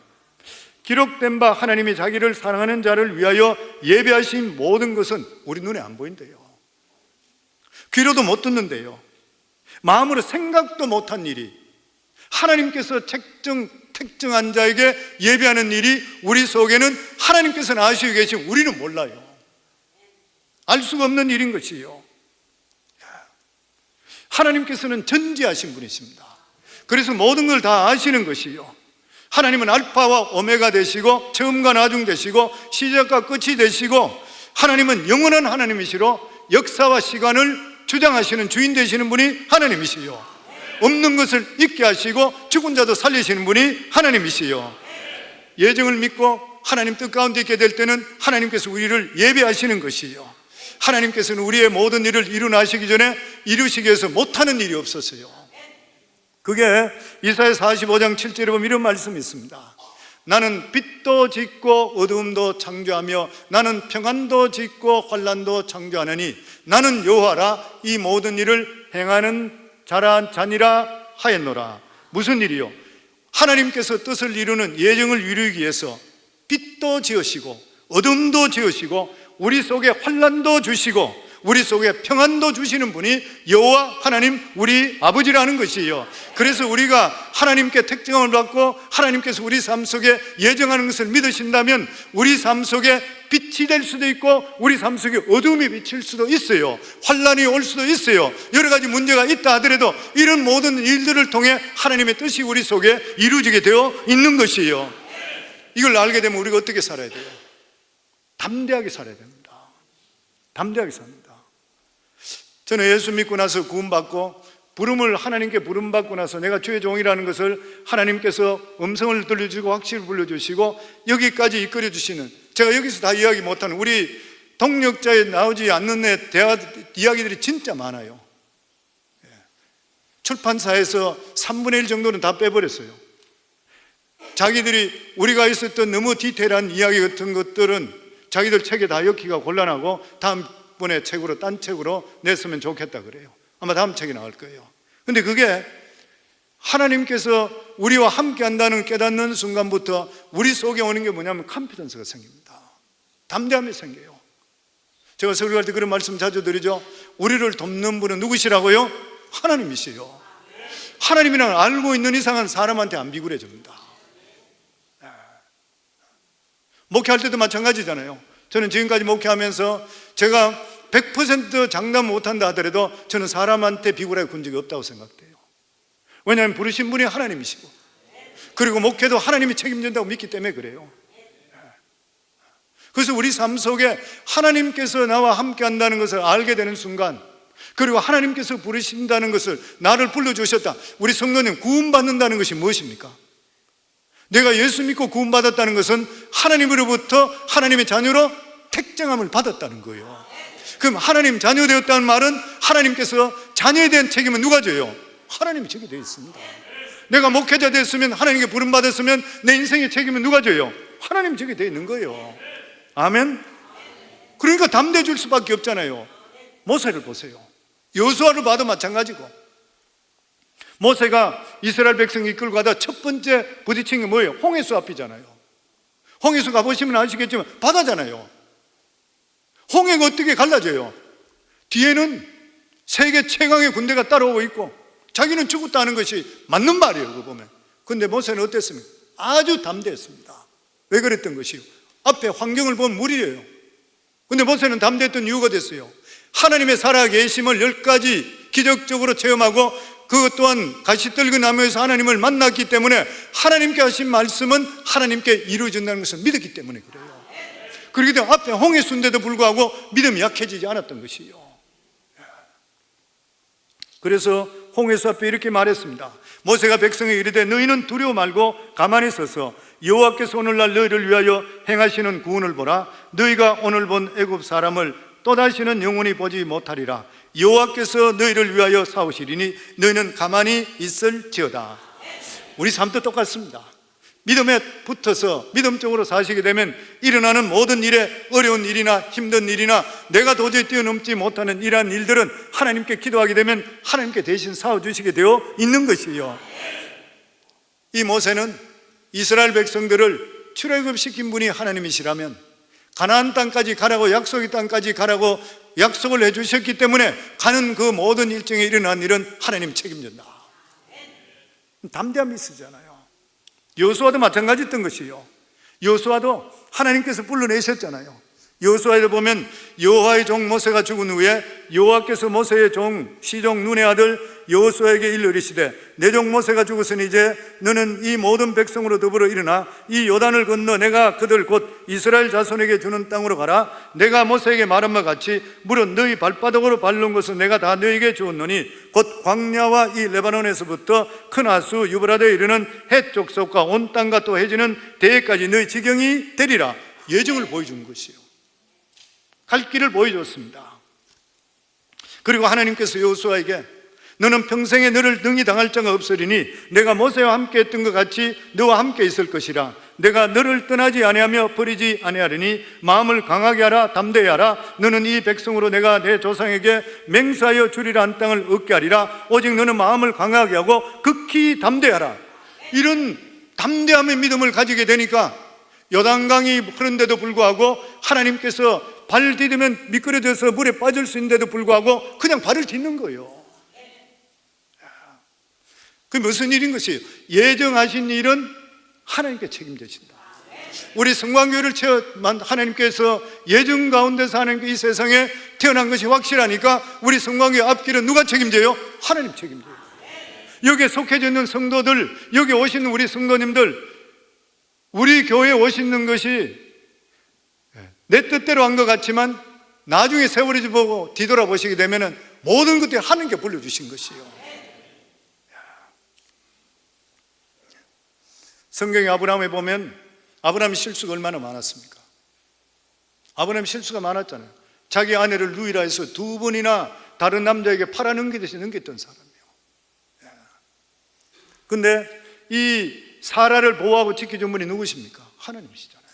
Speaker 1: 기록된 바 하나님이 자기를 사랑하는 자를 위하여 예비하신 모든 것은 우리 눈에 안 보인대요. 귀로도 못 듣는데요. 마음으로 생각도 못한 일이 하나님께서 택정한 자에게 예비하는 일이 우리 속에는 하나님께서는 아시고 계시고 우리는 몰라요. 알 수가 없는 일인 것이요. 하나님께서는 전지하신 분이십니다. 그래서 모든 걸 다 아시는 것이요. 하나님은 알파와 오메가 되시고 처음과 나중 되시고 시작과 끝이 되시고 하나님은 영원한 하나님이시로 역사와 시간을 주장하시는 주인 되시는 분이 하나님이시요. 없는 것을 있게 하시고 죽은 자도 살리시는 분이 하나님이시요. 예정을 믿고 하나님 뜻 가운데 있게 될 때는 하나님께서 우리를 예배하시는 것이요. 하나님께서는 우리의 모든 일을 이루나시기 전에 이루시기 위해서 못하는 일이 없었어요. 그게 이사야 45장 7절에 보면 이런 말씀이 있습니다. 나는 빛도 짓고 어두움도 창조하며 나는 평안도 짓고 환난도 창조하느니 나는 여호와라. 이 모든 일을 행하는 자니라 하였노라. 무슨 일이요? 하나님께서 뜻을 이루는 예정을 이루기 위해서 빛도 지으시고 어둠도 지으시고 우리 속에 환난도 주시고 우리 속에 평안도 주시는 분이 여호와 하나님 우리 아버지라는 것이에요. 그래서 우리가 하나님께 택정을 받고 하나님께서 우리 삶 속에 예정하는 것을 믿으신다면 우리 삶 속에 빛이 될 수도 있고 우리 삶 속에 어둠이 비칠 수도 있어요. 환난이 올 수도 있어요. 여러 가지 문제가 있다 하더라도 이런 모든 일들을 통해 하나님의 뜻이 우리 속에 이루어지게 되어 있는 것이에요. 이걸 알게 되면 우리가 어떻게 살아야 돼요? 담대하게 살아야 됩니다. 담대하게 삽니다. 저는 예수 믿고 나서 구원받고 부름을 하나님께 부름받고 나서 내가 주의 종이라는 것을 하나님께서 음성을 들려주고 확실히 불러주시고 여기까지 이끌어주시는, 제가 여기서 다 이야기 못하는 우리 동력자에 나오지 않는 애 대화 이야기들이 진짜 많아요. 출판사에서 3분의 1 정도는 다 빼버렸어요. 자기들이 우리가 있었던 너무 디테일한 이야기 같은 것들은 자기들 책에 다 엮기가 곤란하고 다음번에 책으로, 딴 책으로 냈으면 좋겠다 그래요. 아마 다음 책이 나올 거예요. 근데 그게 하나님께서 우리와 함께 한다는 깨닫는 순간부터 우리 속에 오는 게 뭐냐면 컨피던스가 생깁니다. 담대함이 생겨요. 제가 설교할 때 그런 말씀 자주 드리죠. 우리를 돕는 분은 누구시라고요? 하나님이시요. 하나님이랑 알고 있는 이상은 사람한테 안 비굴해집니다. 목회할 때도 마찬가지잖아요. 저는 지금까지 목회하면서 제가 100% 장담 못한다 하더라도 저는 사람한테 비굴하게 군 적이 없다고 생각돼요. 왜냐하면 부르신 분이 하나님이시고, 그리고 목회도 하나님이 책임진다고 믿기 때문에 그래요. 그래서 우리 삶 속에 하나님께서 나와 함께 한다는 것을 알게 되는 순간, 그리고 하나님께서 부르신다는 것을, 나를 불러주셨다. 우리 성도님, 구원받는다는 것이 무엇입니까? 내가 예수 믿고 구원받았다는 것은 하나님으로부터 하나님의 자녀로 택정함을 받았다는 거예요. 그럼 하나님 자녀 되었다는 말은 하나님께서 자녀에 대한 책임은 누가 져요? 하나님이 지게 되어 있습니다. 내가 목회자 됐으면, 하나님께 부름받았으면 내 인생의 책임은 누가 져요? 하나님이 지게 되어 있는 거예요. 아멘? 그러니까 담대해 줄 수밖에 없잖아요. 모세를 보세요. 여호수아를 봐도 마찬가지고, 모세가 이스라엘 백성 이끌고 가다 첫 번째 부딪힌 게 뭐예요? 홍해수 앞이잖아요. 홍해수 가보시면 아시겠지만 바다잖아요. 홍해가 어떻게 갈라져요? 뒤에는 세계 최강의 군대가 따라오고 있고 자기는 죽었다는 것이 맞는 말이에요. 그거 보면. 그런데 모세는 어땠습니까? 아주 담대했습니다. 왜 그랬던 것이요? 앞에 환경을 보면 물이에요. 그런데 모세는 담대했던 이유가 됐어요. 하나님의 살아계심을 10가지 기적적으로 체험하고, 그것 또한 가시떨기 나무에서 하나님을 만났기 때문에 하나님께 하신 말씀은 하나님께 이루어진다는 것을 믿었기 때문에 그래요. 그렇기 때문에 앞에 홍해수인데도 불구하고 믿음이 약해지지 않았던 것이요. 그래서 홍해수 앞에 이렇게 말했습니다. 모세가 백성에게 이르되 너희는 두려워 말고 가만히 서서 여호와께서 오늘날 너희를 위하여 행하시는 구원을 보라. 너희가 오늘 본 애굽 사람을 또다시는 영원히 보지 못하리라. 여호와께서 너희를 위하여 싸우시리니 너희는 가만히 있을지어다. 우리 삶도 똑같습니다. 믿음에 붙어서 믿음적으로 사시게 되면 일어나는 모든 일에, 어려운 일이나 힘든 일이나 내가 도저히 뛰어넘지 못하는 이러한 일들은 하나님께 기도하게 되면 하나님께 대신 싸워주시게 되어 있는 것이에요. 이 모세는 이스라엘 백성들을 출애굽시킨 분이 하나님이시라면 가나안 땅까지 가라고, 약속의 땅까지 가라고 약속을 해주셨기 때문에 가는 그 모든 일정에 일어난 일은 하나님 책임진다. 담대함이 있으잖아요. 여호수아도 마찬가지였던 것이요. 여호수아도 하나님께서 불러내셨잖아요. 여호수아에 보면 여호와의 종 모세가 죽은 후에 여호와께서 모세의 종 시종 눈의 아들 여호수아에게 일러이르시되 내 종 모세가 죽었으니 이제 너는 이 모든 백성으로 더불어 일어나 이 요단을 건너 내가 그들 곧 이스라엘 자손에게 주는 땅으로 가라. 내가 모세에게 말한 바 같이 물은 너희 발바닥으로 밟는 것은 내가 다 너희에게 주었노니 곧 광야와 이 레바논에서부터 큰 하수 유브라데에 이르는 해쪽 속과 온 땅과 또 해지는 대해까지 너희 지경이 되리라. 예정을 보여준 것이요. 갈 길을 보여줬습니다. 그리고 하나님께서 여호수아에게 너는 평생에 너를 능히 당할 자가 없으리니 내가 모세와 함께 했던 것 같이 너와 함께 있을 것이라. 내가 너를 떠나지 아니하며 버리지 아니하리니 마음을 강하게 하라. 담대히 하라. 너는 이 백성으로 내가 내 조상에게 맹세하여 주리라 한 땅을 얻게 하리라. 오직 너는 마음을 강하게 하고 극히 담대하라. 이런 담대함의 믿음을 가지게 되니까 요단강이 흐른데도 불구하고 하나님께서 발 디디면 미끄러져서 물에 빠질 수 있는데도 불구하고 그냥 발을 딛는 거예요. 그게 무슨 일인 것이에요? 예정하신 일은 하나님께 책임지신다. 우리 성광교회를 하나님께서 예정 가운데서 하나님께 이 세상에 태어난 것이 확실하니까 우리 성광교회 앞길은 누가 책임져요? 하나님 책임져요. 여기에 속해져 있는 성도들, 여기 오시는 우리 성도님들, 우리 교회에 오시는 것이 내 뜻대로 한 것 같지만 나중에 세월이 보고 뒤돌아보시게 되면 모든 것들이 하나님께 불러주신 것이에요. 성경에 아브라함에 보면 아브라함의 실수가 얼마나 많았습니까? 아브라함의 실수가 많았잖아요. 자기 아내를 누이라 해서 2번이나 다른 남자에게 팔아넘기듯이 넘겼던 사람이에요. 근데 이 사라를 보호하고 지켜준 분이 누구십니까? 하나님이시잖아요.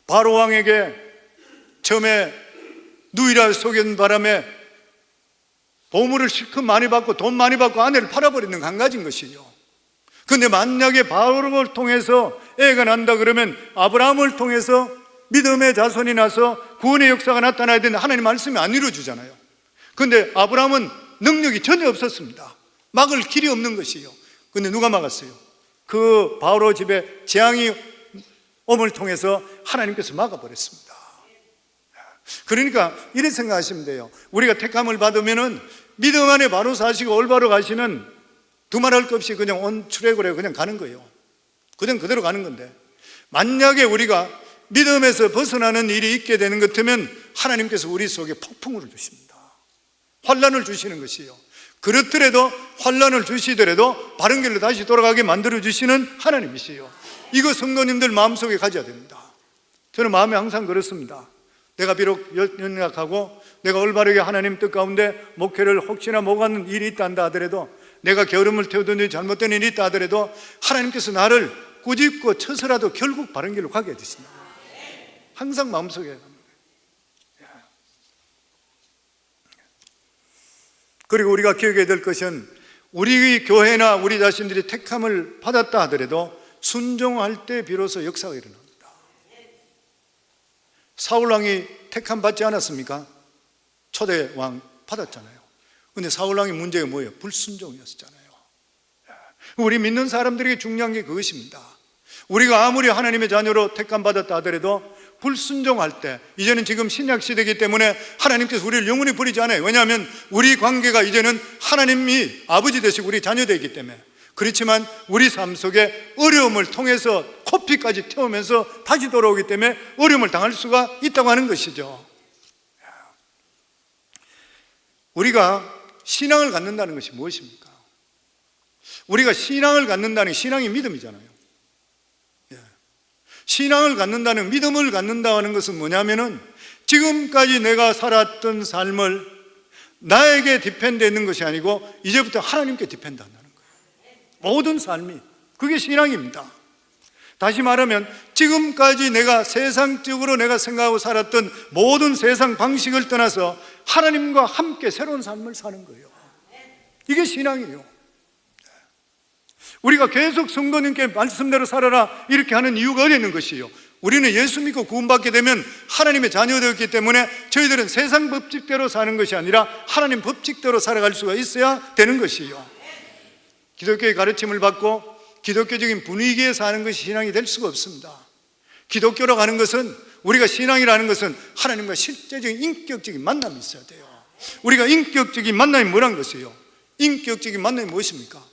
Speaker 1: 바로 왕에게 처음에 누이라 속인 바람에 보물을 실컷 많이 받고 돈 많이 받고 아내를 팔아버리는 강가진 것이요. 근데 만약에 바로를 통해서 애가 난다 그러면 아브라함을 통해서 믿음의 자손이 나서 구원의 역사가 나타나야 되는데 하나님 말씀이 안 이루어지잖아요. 근데 아브라함은 능력이 전혀 없었습니다. 막을 길이 없는 것이요. 근데 누가 막았어요? 그 바로 집에 재앙이 엄을 통해서 하나님께서 막아버렸습니다. 그러니까 이렇게 생각하시면 돼요. 우리가 택함을 받으면은 믿음 안에 바로 사시고 올바로 가시면 두말할 것 없이 그냥 온 출애굽에 그냥 가는 거예요. 그냥 그대로 가는 건데, 만약에 우리가 믿음에서 벗어나는 일이 있게 되는 것 같으면 하나님께서 우리 속에 폭풍을 주십니다. 환난을 주시는 것이요. 그렇더라도 환난을 주시더라도 바른 길로 다시 돌아가게 만들어 주시는 하나님이시요. 이거 성도님들 마음속에 가져야 됩니다. 저는 마음에 항상 그렇습니다. 내가 비록 연약하고 내가 올바르게 하나님 뜻 가운데 목회를 혹시나 못하는 일이 있다 한다 하더라도, 내가 게으름을 태우든지 잘못된 일이 있다 하더라도 하나님께서 나를 꾸짖고 쳐서라도 결국 바른 길로 가게 해주신다. 항상 마음속에 합니다. 그리고 우리가 기억해야 될 것은 우리 교회나 우리 자신들이 택함을 받았다 하더라도 순종할 때 비로소 역사가 일어납니다. 사울왕이 택함 받지 않았습니까? 초대왕 받았잖아요. 근데 사울왕의 문제가 뭐예요? 불순종이었잖아요. 우리 믿는 사람들에게 중요한 게 그것입니다. 우리가 아무리 하나님의 자녀로 택함 받았다 하더라도 불순종할 때, 이제는 지금 신약 시대이기 때문에 하나님께서 우리를 영원히 버리지 않아요. 왜냐하면 우리 관계가 이제는 하나님이 아버지 되시고 우리 자녀 되기 때문에. 그렇지만 우리 삶 속에 어려움을 통해서 코피까지 태우면서 다시 돌아오기 때문에 어려움을 당할 수가 있다고 하는 것이죠. 우리가 신앙을 갖는다는 것이 무엇입니까? 우리가 신앙을 갖는다는, 신앙이 믿음이잖아요. 신앙을 갖는다는, 믿음을 갖는다는 것은 뭐냐면은 지금까지 내가 살았던 삶을 나에게 디펜드 있는 것이 아니고 이제부터 하나님께 디펜드 한다는 거예요. 모든 삶이. 그게 신앙입니다. 다시 말하면 지금까지 내가 세상적으로 내가 생각하고 살았던 모든 세상 방식을 떠나서 하나님과 함께 새로운 삶을 사는 거예요. 이게 신앙이에요. 우리가 계속 성도님께 말씀대로 살아라 이렇게 하는 이유가 어디 있는 것이에요? 우리는 예수 믿고 구원받게 되면 하나님의 자녀되었기 때문에 저희들은 세상 법칙대로 사는 것이 아니라 하나님 법칙대로 살아갈 수가 있어야 되는 것이에요. 기독교의 가르침을 받고 기독교적인 분위기에 사는 것이 신앙이 될 수가 없습니다. 기독교라고 하는 것은, 우리가 신앙이라는 것은 하나님과 실제적인 인격적인 만남이 있어야 돼요. 우리가 인격적인 만남이 뭐란 것이에요? 인격적인 만남이 무엇입니까?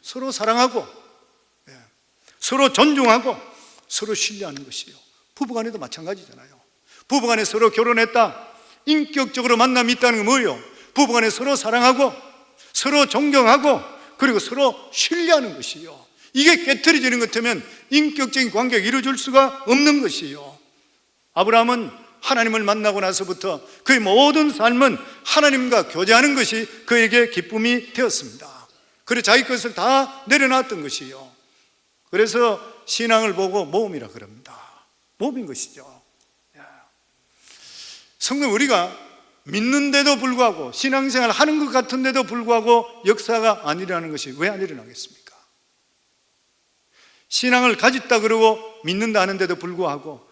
Speaker 1: 서로 사랑하고 서로 존중하고 서로 신뢰하는 것이에요. 부부간에도 마찬가지잖아요. 부부간에 서로 결혼했다, 인격적으로 만남이 있다는 건 뭐예요? 부부간에 서로 사랑하고 서로 존경하고 그리고 서로 신뢰하는 것이에요. 이게 깨트려지는 것 같으면 인격적인 관계가 이루어질 수가 없는 것이에요. 아브라함은 하나님을 만나고 나서부터 그의 모든 삶은 하나님과 교제하는 것이 그에게 기쁨이 되었습니다. 그래서 자기 것을 다 내려놨던 것이요. 그래서 신앙을 보고 모험이라 그럽니다. 모험인 것이죠. 성도, 우리가 믿는데도 불구하고 신앙생활 하는 것 같은데도 불구하고 역사가 안 일어나는 것이 왜 안 일어나겠습니까? 신앙을 가졌다 그러고 믿는다 하는데도 불구하고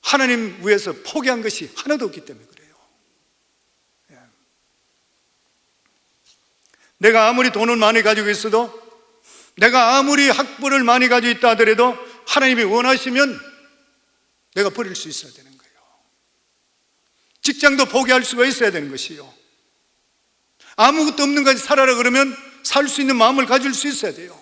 Speaker 1: 하나님 위해서 포기한 것이 하나도 없기 때문에 그래요. 내가 아무리 돈을 많이 가지고 있어도, 내가 아무리 학벌을 많이 가지고 있다 하더라도 하나님이 원하시면 내가 버릴 수 있어야 되는 거예요. 직장도 포기할 수가 있어야 되는 것이요. 아무것도 없는 것까지 살아라 그러면 살 수 있는 마음을 가질 수 있어야 돼요.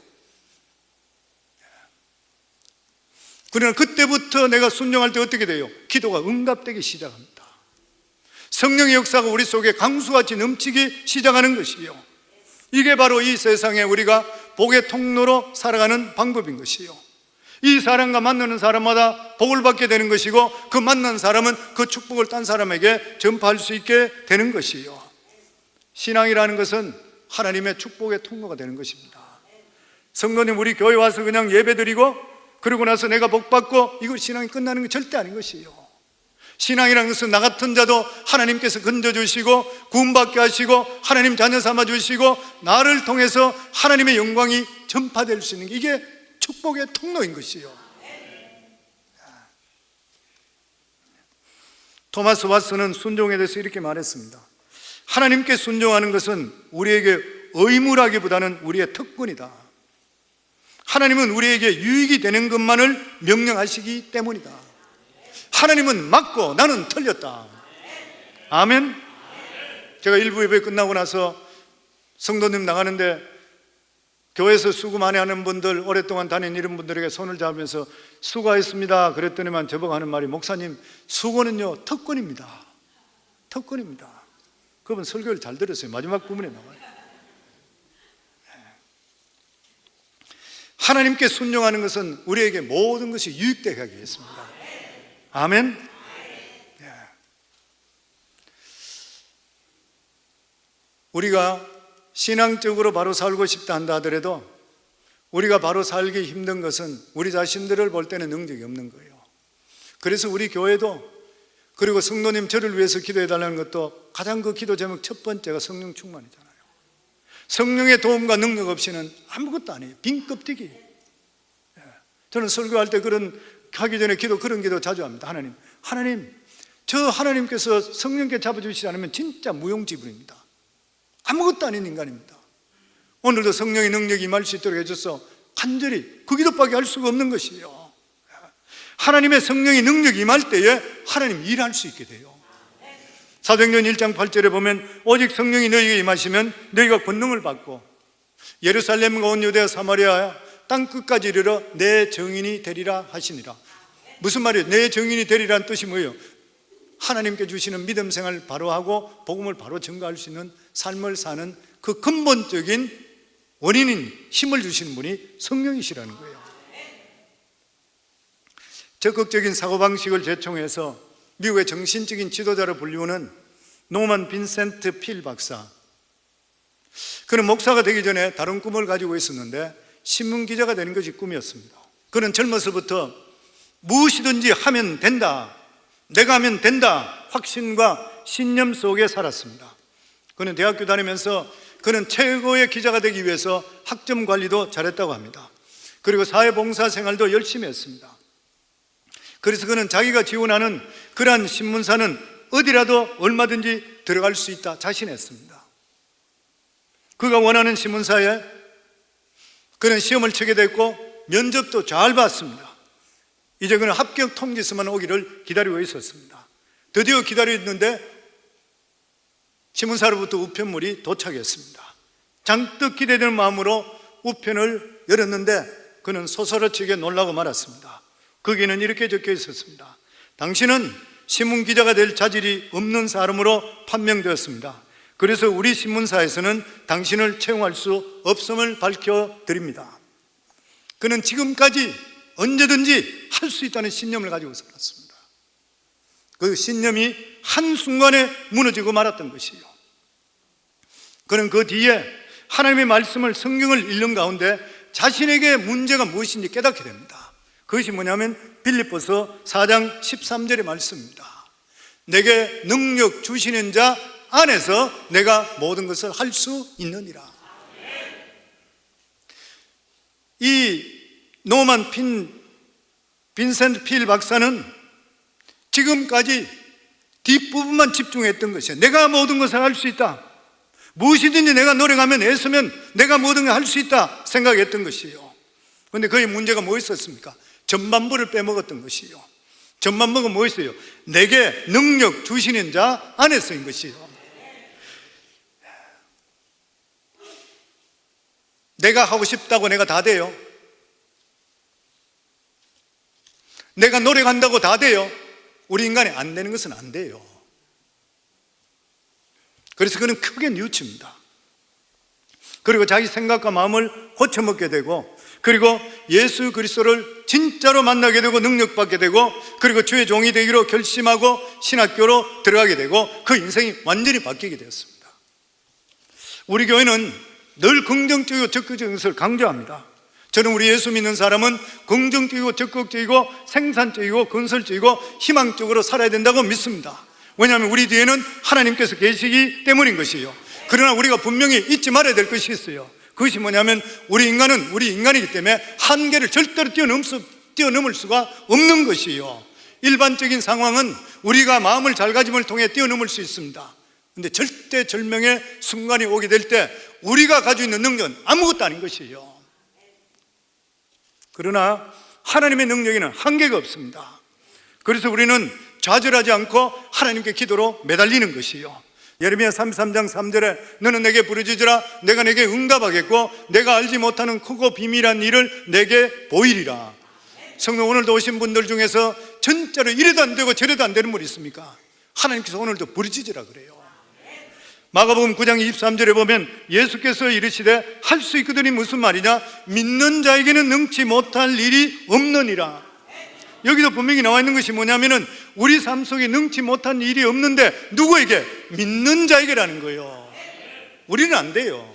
Speaker 1: 그러나 그때부터 내가 순종할 때 어떻게 돼요? 기도가 응답되기 시작합니다. 성령의 역사가 우리 속에 강수같이 넘치기 시작하는 것이요. 이게 바로 이 세상에 우리가 복의 통로로 살아가는 방법인 것이요. 이 사람과 만나는 사람마다 복을 받게 되는 것이고, 그 만난 사람은 그 축복을 딴 사람에게 전파할 수 있게 되는 것이요, 신앙이라는 것은 하나님의 축복의 통로가 되는 것입니다. 성도님, 우리 교회 와서 그냥 예배드리고 그러고 나서 내가 복 받고 이걸 신앙이 끝나는 게 절대 아닌 것이에요. 신앙이라는 것은 나 같은 자도 하나님께서 건져주시고 구원받게 하시고 하나님 자녀 삼아주시고 나를 통해서 하나님의 영광이 전파될 수 있는 게, 이게 축복의 통로인 것이에요. 토마스 왓슨은 순종에 대해서 이렇게 말했습니다. 하나님께 순종하는 것은 우리에게 의무라기보다는 우리의 특권이다. 하나님은 우리에게 유익이 되는 것만을 명령하시기 때문이다. 하나님은 맞고 나는 틀렸다. 아멘. 제가 일부 예배 끝나고 나서 성도님 나가는데 교회에서 수고 많이 하는 분들, 오랫동안 다닌 이런 분들에게 손을 잡으면서 수고했습니다 그랬더니만 저보고 하는 말이, 목사님, 수고는요 특권입니다. 특권입니다. 그분 설교를 잘 들었어요. 마지막 부분에 나와요. 하나님께 순종하는 것은 우리에게 모든 것이 유익되게 하기 위해서입니다. 아멘. 우리가 신앙적으로 바로 살고 싶다 한다 하더라도 우리가 바로 살기 힘든 것은 우리 자신들을 볼 때는 능력이 없는 거예요. 그래서 우리 교회도, 그리고 성도님 저를 위해서 기도해 달라는 것도 가장 그 기도 제목 첫 번째가 성령 충만이잖아요. 성령의 도움과 능력 없이는 아무것도 아니에요. 빈 껍데기. 저는 설교할 때 하기 전에 그런 기도 자주 합니다. 하나님, 저 하나님께서 성령께 잡아주시지 않으면 진짜 무용지물입니다. 아무것도 아닌 인간입니다. 오늘도 성령의 능력이 임할 수 있도록 해줘서 간절히 그 기도밖에 할 수가 없는 것이에요. 하나님의 성령의 능력이 임할 때에 하나님 일할 수 있게 돼요. 사도행전 1장 8절에 보면 오직 성령이 너희에게 임하시면 너희가 권능을 받고 예루살렘과 온 유대와 사마리아 땅 끝까지 이르러 내 증인이 되리라 하시니라. 무슨 말이에요? 내 증인이 되리라는 뜻이 뭐예요? 하나님께 주시는 믿음 생활을 바로 하고 복음을 바로 전가할 수 있는 삶을 사는 그 근본적인 원인인 힘을 주시는 분이 성령이시라는 거예요. 적극적인 사고방식을 제총해서 미국의 정신적인 지도자로 불리우는 노만 빈센트 필 박사, 그는 목사가 되기 전에 다른 꿈을 가지고 있었는데 신문기자가 되는 것이 꿈이었습니다. 그는 젊어서부터 무엇이든지 하면 된다, 내가 하면 된다 확신과 신념 속에 살았습니다. 그는 대학교 다니면서 그는 최고의 기자가 되기 위해서 학점 관리도 잘했다고 합니다. 그리고 사회봉사 생활도 열심히 했습니다. 그래서 그는 자기가 지원하는 그러한 신문사는 어디라도 얼마든지 들어갈 수 있다 자신했습니다. 그가 원하는 신문사에 그는 시험을 치게 됐고 면접도 잘 봤습니다. 이제 그는 합격 통지서만 오기를 기다리고 있었습니다. 드디어 기다렸는데 신문사로부터 우편물이 도착했습니다. 잔뜩 기대되는 마음으로 우편을 열었는데 그는 소스라치게 놀라고 말았습니다. 거기는 이렇게 적혀 있었습니다. 당신은 신문기자가 될 자질이 없는 사람으로 판명되었습니다. 그래서 우리 신문사에서는 당신을 채용할 수 없음을 밝혀드립니다. 그는 지금까지 언제든지 할 수 있다는 신념을 가지고 살았습니다. 그 신념이 한순간에 무너지고 말았던 것이에요. 그는 그 뒤에 하나님의 말씀을, 성경을 읽는 가운데 자신에게 문제가 무엇인지 깨닫게 됩니다. 그것이 뭐냐면 빌립보서 4장 13절의 말씀입니다. 내게 능력 주시는 자 안에서 내가 모든 것을 할 수 있느니라. 이 노만 빈센트 필 박사는 지금까지 뒷부분만 집중했던 것이에요. 내가 모든 것을 할 수 있다, 무엇이든지 내가 노력하면 애쓰면 내가 모든 걸 할 수 있다 생각했던 것이에요. 그런데 그의 문제가 뭐였었습니까? 전반부를 빼먹었던 것이에요. 전반부가 뭐였어요? 내게 능력 주시는 자 안에서인 것이에요. 내가 하고 싶다고 내가 다 돼요? 내가 노력한다고 다 돼요? 우리 인간이 안 되는 것은 안 돼요. 그래서 그는 크게 뉘우칩니다. 그리고 자기 생각과 마음을 고쳐먹게 되고 그리고 예수 그리스도를 진짜로 만나게 되고 능력받게 되고 그리고 주의 종이 되기로 결심하고 신학교로 들어가게 되고 그 인생이 완전히 바뀌게 되었습니다. 우리 교회는 늘 긍정적이고 적극적인 것을 강조합니다. 저는 우리 예수 믿는 사람은 긍정적이고 적극적이고 생산적이고 건설적이고 희망적으로 살아야 된다고 믿습니다. 왜냐하면 우리 뒤에는 하나님께서 계시기 때문인 것이에요. 그러나 우리가 분명히 잊지 말아야 될 것이 있어요. 그것이 뭐냐면 우리 인간은 우리 인간이기 때문에 한계를 절대로 뛰어넘을 수가 없는 것이에요. 일반적인 상황은 우리가 마음을 잘 가짐을 통해 뛰어넘을 수 있습니다. 그런데 절대절명의 순간이 오게 될 때 우리가 가지고 있는 능력은 아무것도 아닌 것이에요. 그러나 하나님의 능력에는 한계가 없습니다. 그래서 우리는 좌절하지 않고 하나님께 기도로 매달리는 것이에요. 예레미야 33장 3절에 너는 내게 부르짖으라 내가 내게 응답하겠고 내가 알지 못하는 크고 비밀한 일을 내게 보이리라. 성도 오늘도 오신 분들 중에서 진짜로 이래도 안 되고 저래도 안 되는 분이 있습니까? 하나님께서 오늘도 부르짖으라 그래요. 마가복음 9장 23절에 보면 예수께서 이르시되 할 수 있거든이 무슨 말이냐? 믿는 자에게는 능치 못할 일이 없느니라. 여기도 분명히 나와 있는 것이 뭐냐면은 우리 삶 속에 능치 못한 일이 없는데 누구에게? 믿는 자에게라는 거예요. 우리는 안 돼요.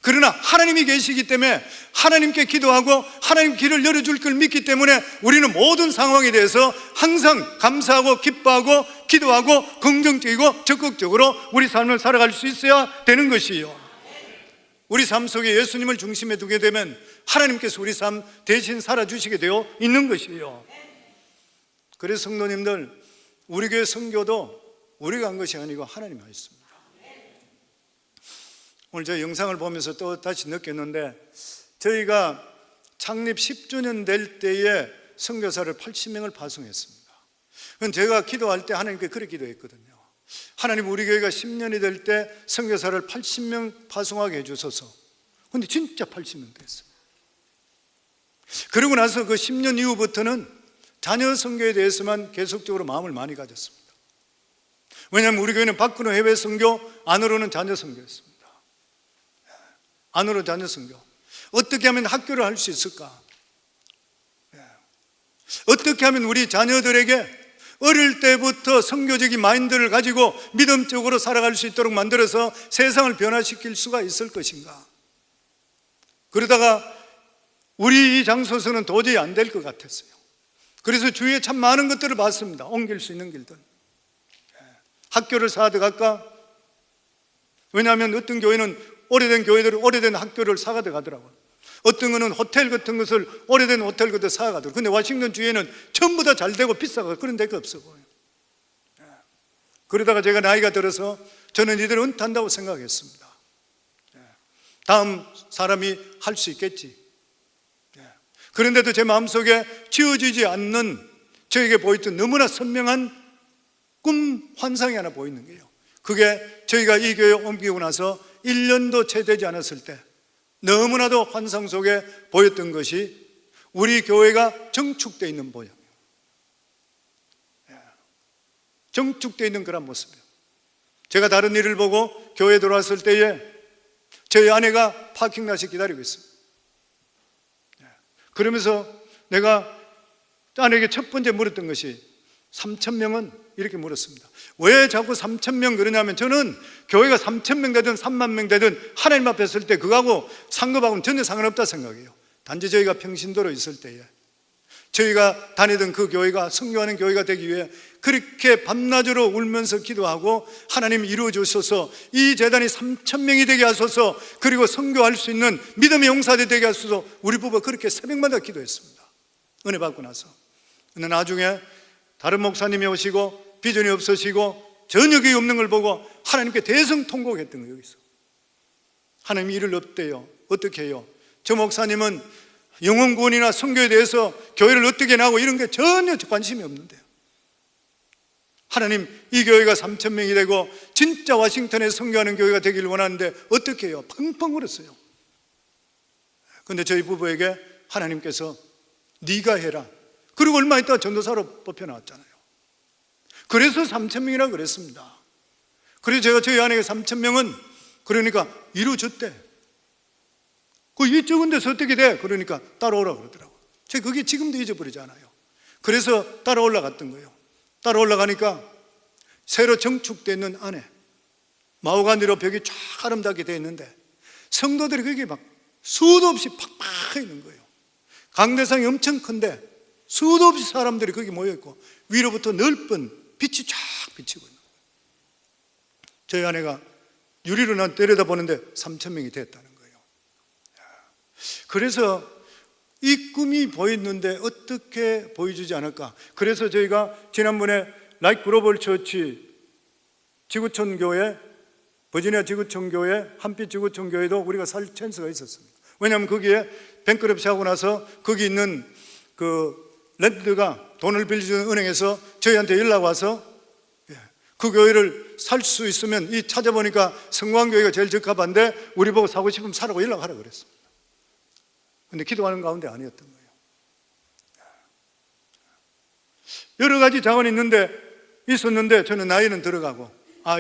Speaker 1: 그러나 하나님이 계시기 때문에 하나님께 기도하고 하나님 길을 열어줄 걸 믿기 때문에 우리는 모든 상황에 대해서 항상 감사하고 기뻐하고 기도하고 긍정적이고 적극적으로 우리 삶을 살아갈 수 있어야 되는 것이에요. 우리 삶 속에 예수님을 중심에 두게 되면 하나님께서 우리 삶 대신 살아주시게 되어 있는 것이에요. 그래서 성도님들, 우리 교회 선교도 우리가 한 것이 아니고 하나님이 하셨습니다. 오늘 저 영상을 보면서 또 다시 느꼈는데 저희가 창립 10주년 될 때에 선교사를 80명을 파송했습니다. 그건 제가 기도할 때 하나님께 그렇게 기도했거든요. 하나님, 우리 교회가 10년이 될 때 선교사를 80명 파송하게 해주소서. 근데 진짜 80명 됐어요. 그러고 나서 그 10년 이후부터는 자녀 선교에 대해서만 계속적으로 마음을 많이 가졌습니다. 왜냐하면 우리 교회는 밖으로 해외 선교, 안으로는 자녀 선교였습니다. 안으로 자녀 선교. 어떻게 하면 학교를 할 수 있을까? 어떻게 하면 우리 자녀들에게 어릴 때부터 선교적인 마인드를 가지고 믿음적으로 살아갈 수 있도록 만들어서 세상을 변화시킬 수가 있을 것인가? 그러다가 우리 이 장소에서는 도저히 안 될 것 같았어요. 그래서 주위에 참 많은 것들을 봤습니다. 옮길 수 있는 길들. 학교를 사들어갈까? 왜냐하면 어떤 교회는 오래된 교회들은 오래된 학교를 사가져 가더라고요. 어떤 거는 호텔 같은 것을 오래된 호텔 같은 거 사가더라고요. 근데 워싱턴 주에는 전부 다 잘 되고 비싸고 그런 데가 없어 보여요. 그러다가 제가 나이가 들어서 저는 이들을 은퇴한다고 생각했습니다. 다음 사람이 할 수 있겠지. 그런데도 제 마음속에 지워지지 않는 저에게 보였던 너무나 선명한 꿈 환상이 하나 보이는 거예요. 그게 저희가 이 교회에 옮기고 나서 1년도 채 되지 않았을 때 너무나도 환상 속에 보였던 것이 우리 교회가 정축되어 있는 모양이에요. 정축되어 있는 그런 모습이에요. 제가 다른 일을 보고 교회에 들어왔을 때에 저희 아내가 파킹랏에 기다리고 있어요. 그러면서 내가 아내에게 첫 번째 물었던 것이 3,000명은 이렇게 물었습니다. 왜 자꾸 3,000명 그러냐면 저는 교회가 3,000명 되든 3만 명 되든 하나님 앞에 설 때 그거하고 상급하고는 전혀 상관없다 생각해요. 단지 저희가 평신도로 있을 때에 저희가 다니던 그 교회가 선교하는 교회가 되기 위해 그렇게 밤낮으로 울면서 기도하고 하나님 이루어 주셔서 이 재단이 3,000명이 되게 하소서, 그리고 선교할 수 있는 믿음의 용사들이 되게 하소서. 우리 부부가 그렇게 새벽마다 기도했습니다. 은혜 받고 나서. 근데 나중에 다른 목사님이 오시고 비전이 없으시고 전혀 그게 없는 걸 보고 하나님께 대성통곡했던 거예요. 여기서 하나님 일을 없대요. 어떻게 해요? 저 목사님은 영혼구원이나 선교에 대해서 교회를 어떻게 나가고 이런 게 전혀 관심이 없는데요. 하나님, 이 교회가 3,000명이 되고 진짜 워싱턴에 선교하는 교회가 되기를 원하는데 어떻게 해요? 펑펑 울었어요. 그런데 저희 부부에게 하나님께서 네가 해라. 그리고 얼마 있다가 전도사로 뽑혀 나왔잖아요. 그래서 3,000명이라고 그랬습니다. 그래서 제가 저희 아내가 3,000명은 그러니까 이루어졌대. 그 이쪽은 데서 어떻게 돼? 그러니까 따라오라 그러더라고요. 제가 그게 지금도 잊어버리잖아요. 그래서 따라 올라갔던 거예요. 따라 올라가니까 새로 정축되는 안에 마호가니로 벽이 쫙 아름답게 되어 있는데 성도들이 거기에 막 수도 없이 팍팍 있는 거예요. 강대상이 엄청 큰데 수도 없이 사람들이 거기 모여있고 위로부터 넓은 빛이 쫙 비치고 있는 거예요. 저희 아내가 유리로 난 내려다보는데 3,000명이 됐다는 거예요. 그래서 이 꿈이 보였는데 어떻게 보여주지 않을까? 그래서 저희가 지난번에 라이트 글로벌 처치 지구촌 교회, 버지니아 지구촌 교회, 한빛 지구촌 교회도 우리가 살 찬스가 있었습니다. 왜냐하면 거기에 뱅크럽시 하고 나서 거기 있는 그 랜드가 돈을 빌려주는 은행에서 저희한테 연락 와서 그 교회를 살 수 있으면 이 찾아보니까 성광교회가 제일 적합한데 우리 보고 사고 싶으면 사라고 연락하라 그랬습니다. 근데 기도하는 가운데 아니었던 거예요. 여러 가지 자원이 있었는데 저는 나이는 들어가고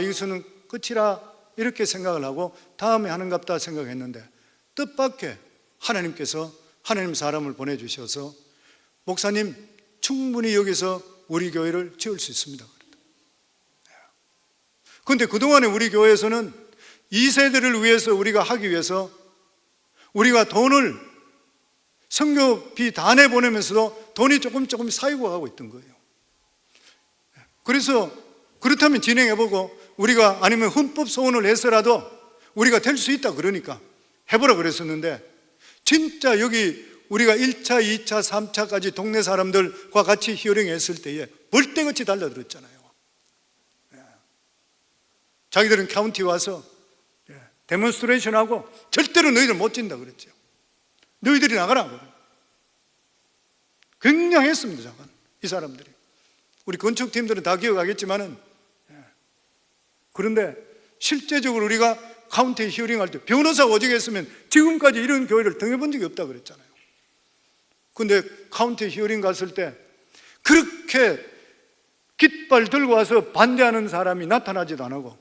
Speaker 1: 이것은 끝이라 이렇게 생각을 하고 다음에 하는갑다 생각했는데 뜻밖의 하나님께서 하나님 사람을 보내주셔서 목사님 충분히 여기서 우리 교회를 지을 수 있습니다. 그런데 그동안에 우리 교회에서는 2세대를 위해서 우리가 하기 위해서 우리가 돈을 선교비 다 내보내면서도 돈이 조금 쌓이고 가고 있던 거예요. 그래서 그렇다면 진행해보고 우리가 아니면 헌법 소원을 해서라도 우리가 될 수 있다 그러니까 해보라 그랬었는데 진짜 여기 우리가 1차, 2차, 3차까지 동네 사람들과 같이 히어링 했을 때에 벌떼같이 달려들었잖아요. 자기들은 카운티 와서 데몬스트레이션 하고 절대로 너희들 못 진다 그랬죠. 너희들이 나가라. 굉장했습니다. 잠깐 이 사람들이. 우리 건축팀들은 다 기억하겠지만은 그런데 실제적으로 우리가 카운티 히어링 할 때 변호사가 오직했으면 지금까지 이런 교회를 등해본 적이 없다 그랬잖아요. 근데 카운티 히어링 갔을 때 그렇게 깃발 들고 와서 반대하는 사람이 나타나지도 안 하고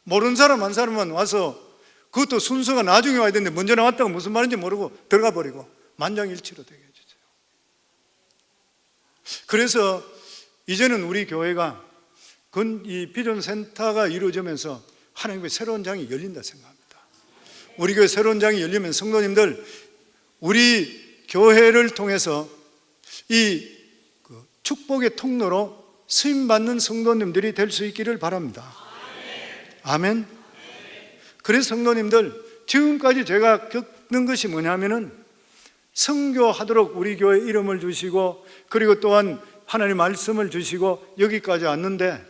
Speaker 1: 모르는 사람 한 사람만 와서 그것도 순서가 나중에 와야 되는데 먼저 나왔다고 무슨 말인지 모르고 들어가 버리고 만장일치로 되게 해주세요. 그래서 이제는 우리 교회가 이 비전 센터가 이루어지면서 하나님의 새로운 장이 열린다 생각합니다. 우리 교회 새로운 장이 열리면 성도님들 우리 교회를 통해서 이 축복의 통로로 쓰임받는 성도님들이 될 수 있기를 바랍니다. 아멘. 그래서 성도님들 지금까지 제가 겪는 것이 뭐냐면은 선교하도록 우리 교회 이름을 주시고 그리고 또한 하나님 말씀을 주시고 여기까지 왔는데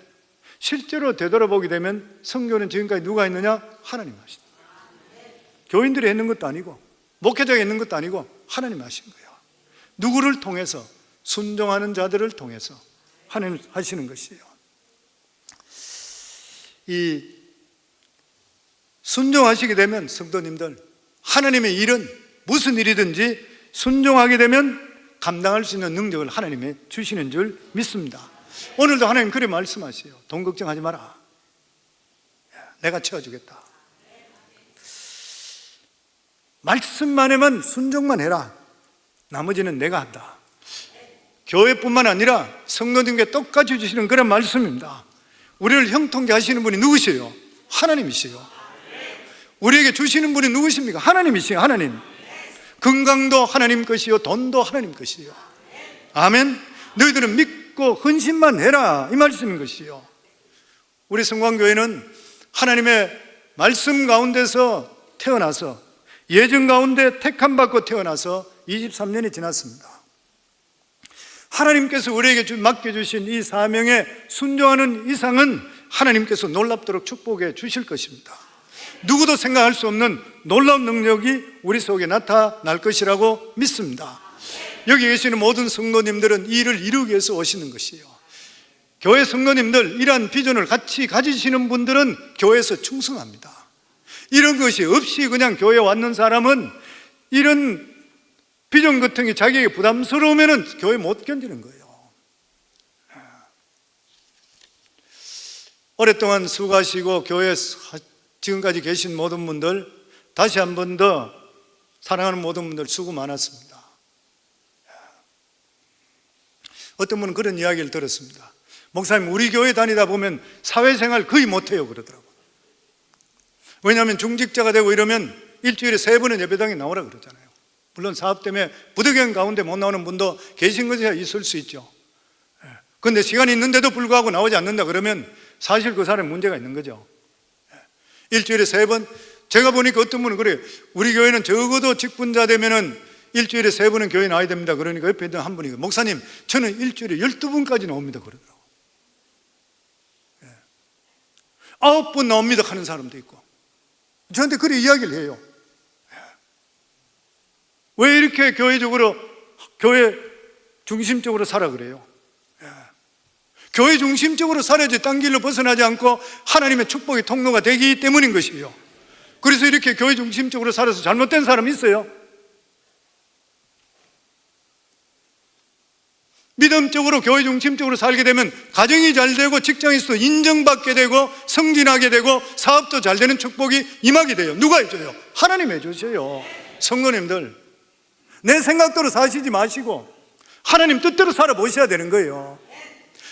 Speaker 1: 실제로 되돌아보게 되면 선교는 지금까지 누가 했느냐? 하나님 하신 거예요. 교인들이 했는 것도 아니고 목회자가 했는 것도 아니고 하나님 하신 거예요. 누구를 통해서? 순종하는 자들을 통해서 하나님 하시는 것이에요. 이 순종하시게 되면 성도님들 하나님의 일은 무슨 일이든지 순종하게 되면 감당할 수 있는 능력을 하나님이 주시는 줄 믿습니다. 오늘도 하나님 그래 말씀하세요. 돈 걱정하지 마라. 내가 채워주겠다. 말씀만 하면 순종만 해라. 나머지는 내가 한다. 교회뿐만 아니라 성도님께 똑같이 주시는 그런 말씀입니다. 우리를 형통케 하시는 분이 누구세요? 하나님이세요. 우리에게 주시는 분이 누구십니까? 하나님이세요. 하나님. 건강도 하나님 것이요 돈도 하나님 것이요. 아멘. 너희들은 믿고 헌신만 해라 이 말씀인 것이요. 우리 성광교회는 하나님의 말씀 가운데서 태어나서 예정 가운데 택함 받고 태어나서 23년이 지났습니다. 하나님께서 우리에게 맡겨주신 이 사명에 순종하는 이상은 하나님께서 놀랍도록 축복해 주실 것입니다. 누구도 생각할 수 없는 놀라운 능력이 우리 속에 나타날 것이라고 믿습니다. 여기 계시는 모든 성도님들은 이 일을 이루기 위해서 오시는 것이에요. 교회 성도님들 이러한 비전을 같이 가지시는 분들은 교회에서 충성합니다. 이런 것이 없이 그냥 교회에 왔는 사람은 이런 비전 같은 게 자기에게 부담스러우면 교회 못 견디는 거예요. 오랫동안 수고하시고 교회에 지금까지 계신 모든 분들 다시 한 번 더 사랑하는 모든 분들 수고 많았습니다. 어떤 분은 그런 이야기를 들었습니다. 목사님, 우리 교회 다니다 보면 사회생활 거의 못해요 그러더라고요. 왜냐하면 중직자가 되고 이러면 일주일에 3번은 예배당에 나오라 그러잖아요. 물론 사업 때문에 부득이한 가운데 못 나오는 분도 계신 것이 있을 수 있죠. 그런데 시간이 있는데도 불구하고 나오지 않는다 그러면 사실 그 사람에 문제가 있는 거죠. 일주일에 3번, 제가 보니까 어떤 분은 그래요. 우리 교회는 적어도 직분자 되면은 일주일에 3번은 교회 나와야 됩니다. 그러니까 옆에 있던 한 분이, 목사님, 저는 일주일에 12번까지 나옵니다 그러더라고요. 9번 나옵니다 하는 사람도 있고, 저한테 그래 이야기를 해요. 왜 이렇게 교회적으로, 교회 중심적으로 살아 그래요? 교회 중심적으로 살아야지 딴 길로 벗어나지 않고 하나님의 축복의 통로가 되기 때문인 것이에요. 그래서 이렇게 교회 중심적으로 살아서 잘못된 사람이 있어요? 믿음적으로 교회 중심적으로 살게 되면 가정이 잘 되고 직장에서 인정받게 되고 승진하게 되고 사업도 잘 되는 축복이 임하게 돼요. 누가 해줘요? 하나님 해주세요. 성도님들, 내 생각대로 사시지 마시고 하나님 뜻대로 살아보셔야 되는 거예요.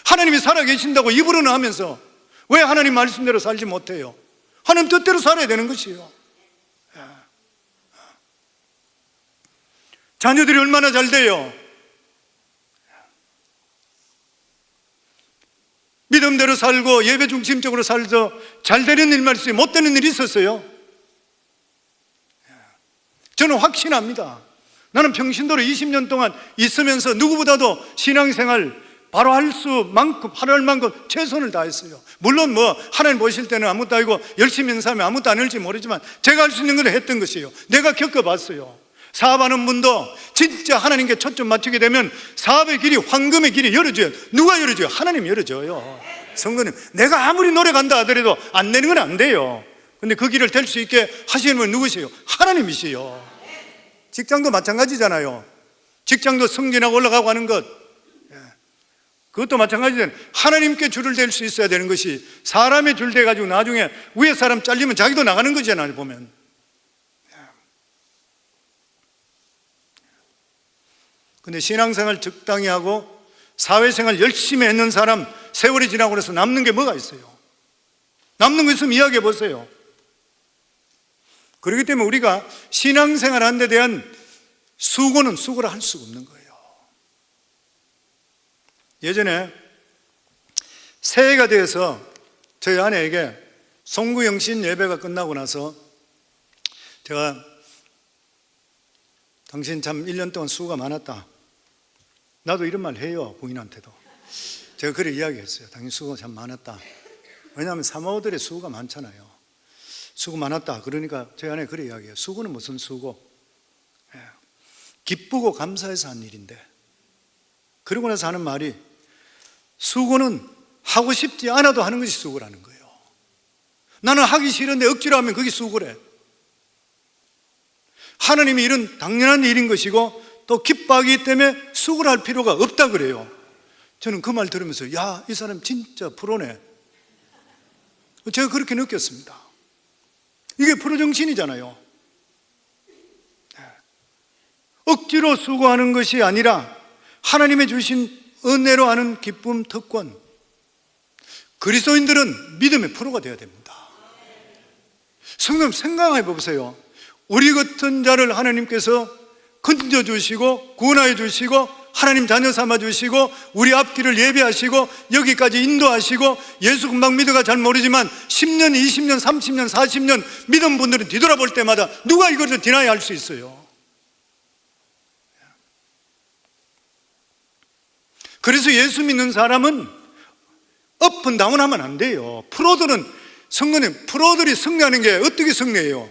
Speaker 1: 하나님이 살아계신다고 입으로는 하면서 왜 하나님 말씀대로 살지 못해요? 하나님 뜻대로 살아야 되는 것이에요. 자녀들이 얼마나 잘 돼요? 믿음대로 살고 예배 중심적으로 살서 잘 되는 일만 있어요? 못 되는 일이 있었어요? 저는 확신합니다. 나는 평신도로 20년 동안 있으면서 누구보다도 신앙생활 바로 할 만큼 최선을 다했어요. 물론 하나님 보실 때는 아무것도 아니고 열심히 있는 사람이 아무것도 아닐지 모르지만 제가 할 수 있는 걸 했던 것이에요. 내가 겪어봤어요. 사업하는 분도 진짜 하나님께 초점 맞추게 되면 사업의 길이, 황금의 길이 열어줘요. 누가 열어줘요? 하나님 열어줘요. 성도님, 내가 아무리 노력한다 하더라도 안 되는 건 안 돼요. 근데 그 길을 될 수 있게 하시는 분은 누구세요? 하나님이시요. 직장도 마찬가지잖아요. 직장도 승진하고 올라가고 하는 것, 그것도 마찬가지는 하나님께 줄을 댈 수 있어야 되는 것이, 사람의 줄 대가지고 나중에 위에 사람 잘리면 자기도 나가는 거잖아요, 보면. 근데 신앙생활 적당히 하고 사회생활 열심히 했는 사람, 세월이 지나고 나서 남는 게 뭐가 있어요? 남는 거 있으면 이야기해 보세요. 그렇기 때문에 우리가 신앙생활 하는 데 대한 수고는 수고를 할 수가 없는 거예요. 예전에 새해가 되어서 저희 아내에게 송구영신 예배가 끝나고 나서 제가 당신 참 1년 동안 수고가 많았다. 나도 이런 말 해요, 부인한테도. 제가 그래 이야기했어요. 당신 수고가 참 많았다. 왜냐하면 사모들의 수고가 많잖아요. 수고 많았다. 그러니까 저희 아내가 그래 이야기해요. 수고는 무슨 수고? 기쁘고 감사해서 한 일인데. 그러고 나서 하는 말이, 수고는 하고 싶지 않아도 하는 것이 수고라는 거예요. 나는 하기 싫은데 억지로 하면 그게 수고래. 하나님이 이런 당연한 일인 것이고 또 기뻐하기 때문에 수고를 할 필요가 없다 그래요. 저는 그 말 들으면서, 야, 이 사람 진짜 프로네. 제가 그렇게 느꼈습니다. 이게 프로 정신이잖아요. 억지로 수고하는 것이 아니라 하나님의 주신 은혜로 하는 기쁨, 특권. 그리스도인들은 믿음의 프로가 되어야 됩니다. 성도님, 생각해 보세요. 우리 같은 자를 하나님께서 건져주시고 구원하여 주시고 하나님 자녀 삼아 주시고 우리 앞길을 예비하시고 여기까지 인도하시고, 예수 금방 믿어가 잘 모르지만 10년, 20년, 30년, 40년 믿은 분들은 뒤돌아볼 때마다 누가 이것을 디나이 할 수 있어요? 그래서 예수 믿는 사람은 업은 다운 하면 안 돼요. 프로들은, 성도님, 프로들이 승리하는 게 어떻게 승리해요?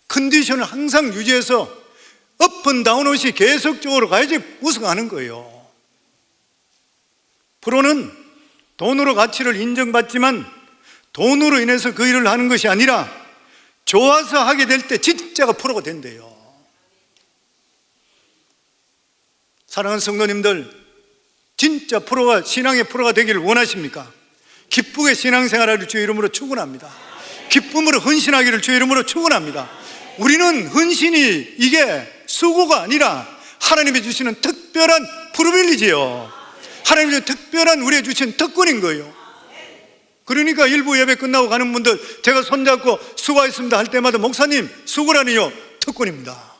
Speaker 1: 컨디션을 항상 유지해서 업은 다운 없이 계속적으로 가야지 우승하는 거예요. 프로는 돈으로 가치를 인정받지만 돈으로 인해서 그 일을 하는 것이 아니라 좋아서 하게 될 때 진짜가 프로가 된대요. 사랑하는 성도님들, 진짜 프로가, 신앙의 프로가 되기를 원하십니까? 기쁘게 신앙생활하기를 주의 이름으로 축원합니다. 기쁨으로 헌신하기를 주의 이름으로 축원합니다. 우리는 헌신이 이게 수고가 아니라 하나님이 주시는 특별한 프리빌리지요. 하나님이 주신 특별한 우리에게 주신 특권인 거예요. 그러니까 일부 예배 끝나고 가는 분들 제가 손잡고 수고하셨습니다 할 때마다 목사님 수고라니요, 특권입니다.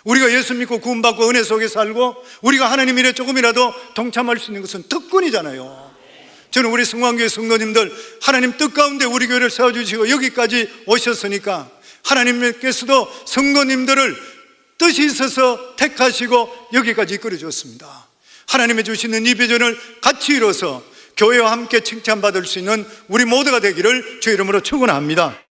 Speaker 1: 우리가 예수 믿고 구원받고 은혜 속에 살고 우리가 하나님 일에 조금이라도 동참할 수 있는 것은 특권이잖아요. 저는 우리 성황교회 성도님들 하나님 뜻 가운데 우리 교회를 세워주시고 여기까지 오셨으니까 하나님께서도 성도님들을 뜻이 있어서 택하시고 여기까지 이끌어 주었습니다. 하나님의 주시는 이 비전을 같이 이뤄서 교회와 함께 칭찬받을 수 있는 우리 모두가 되기를 주의 이름으로 축원합니다.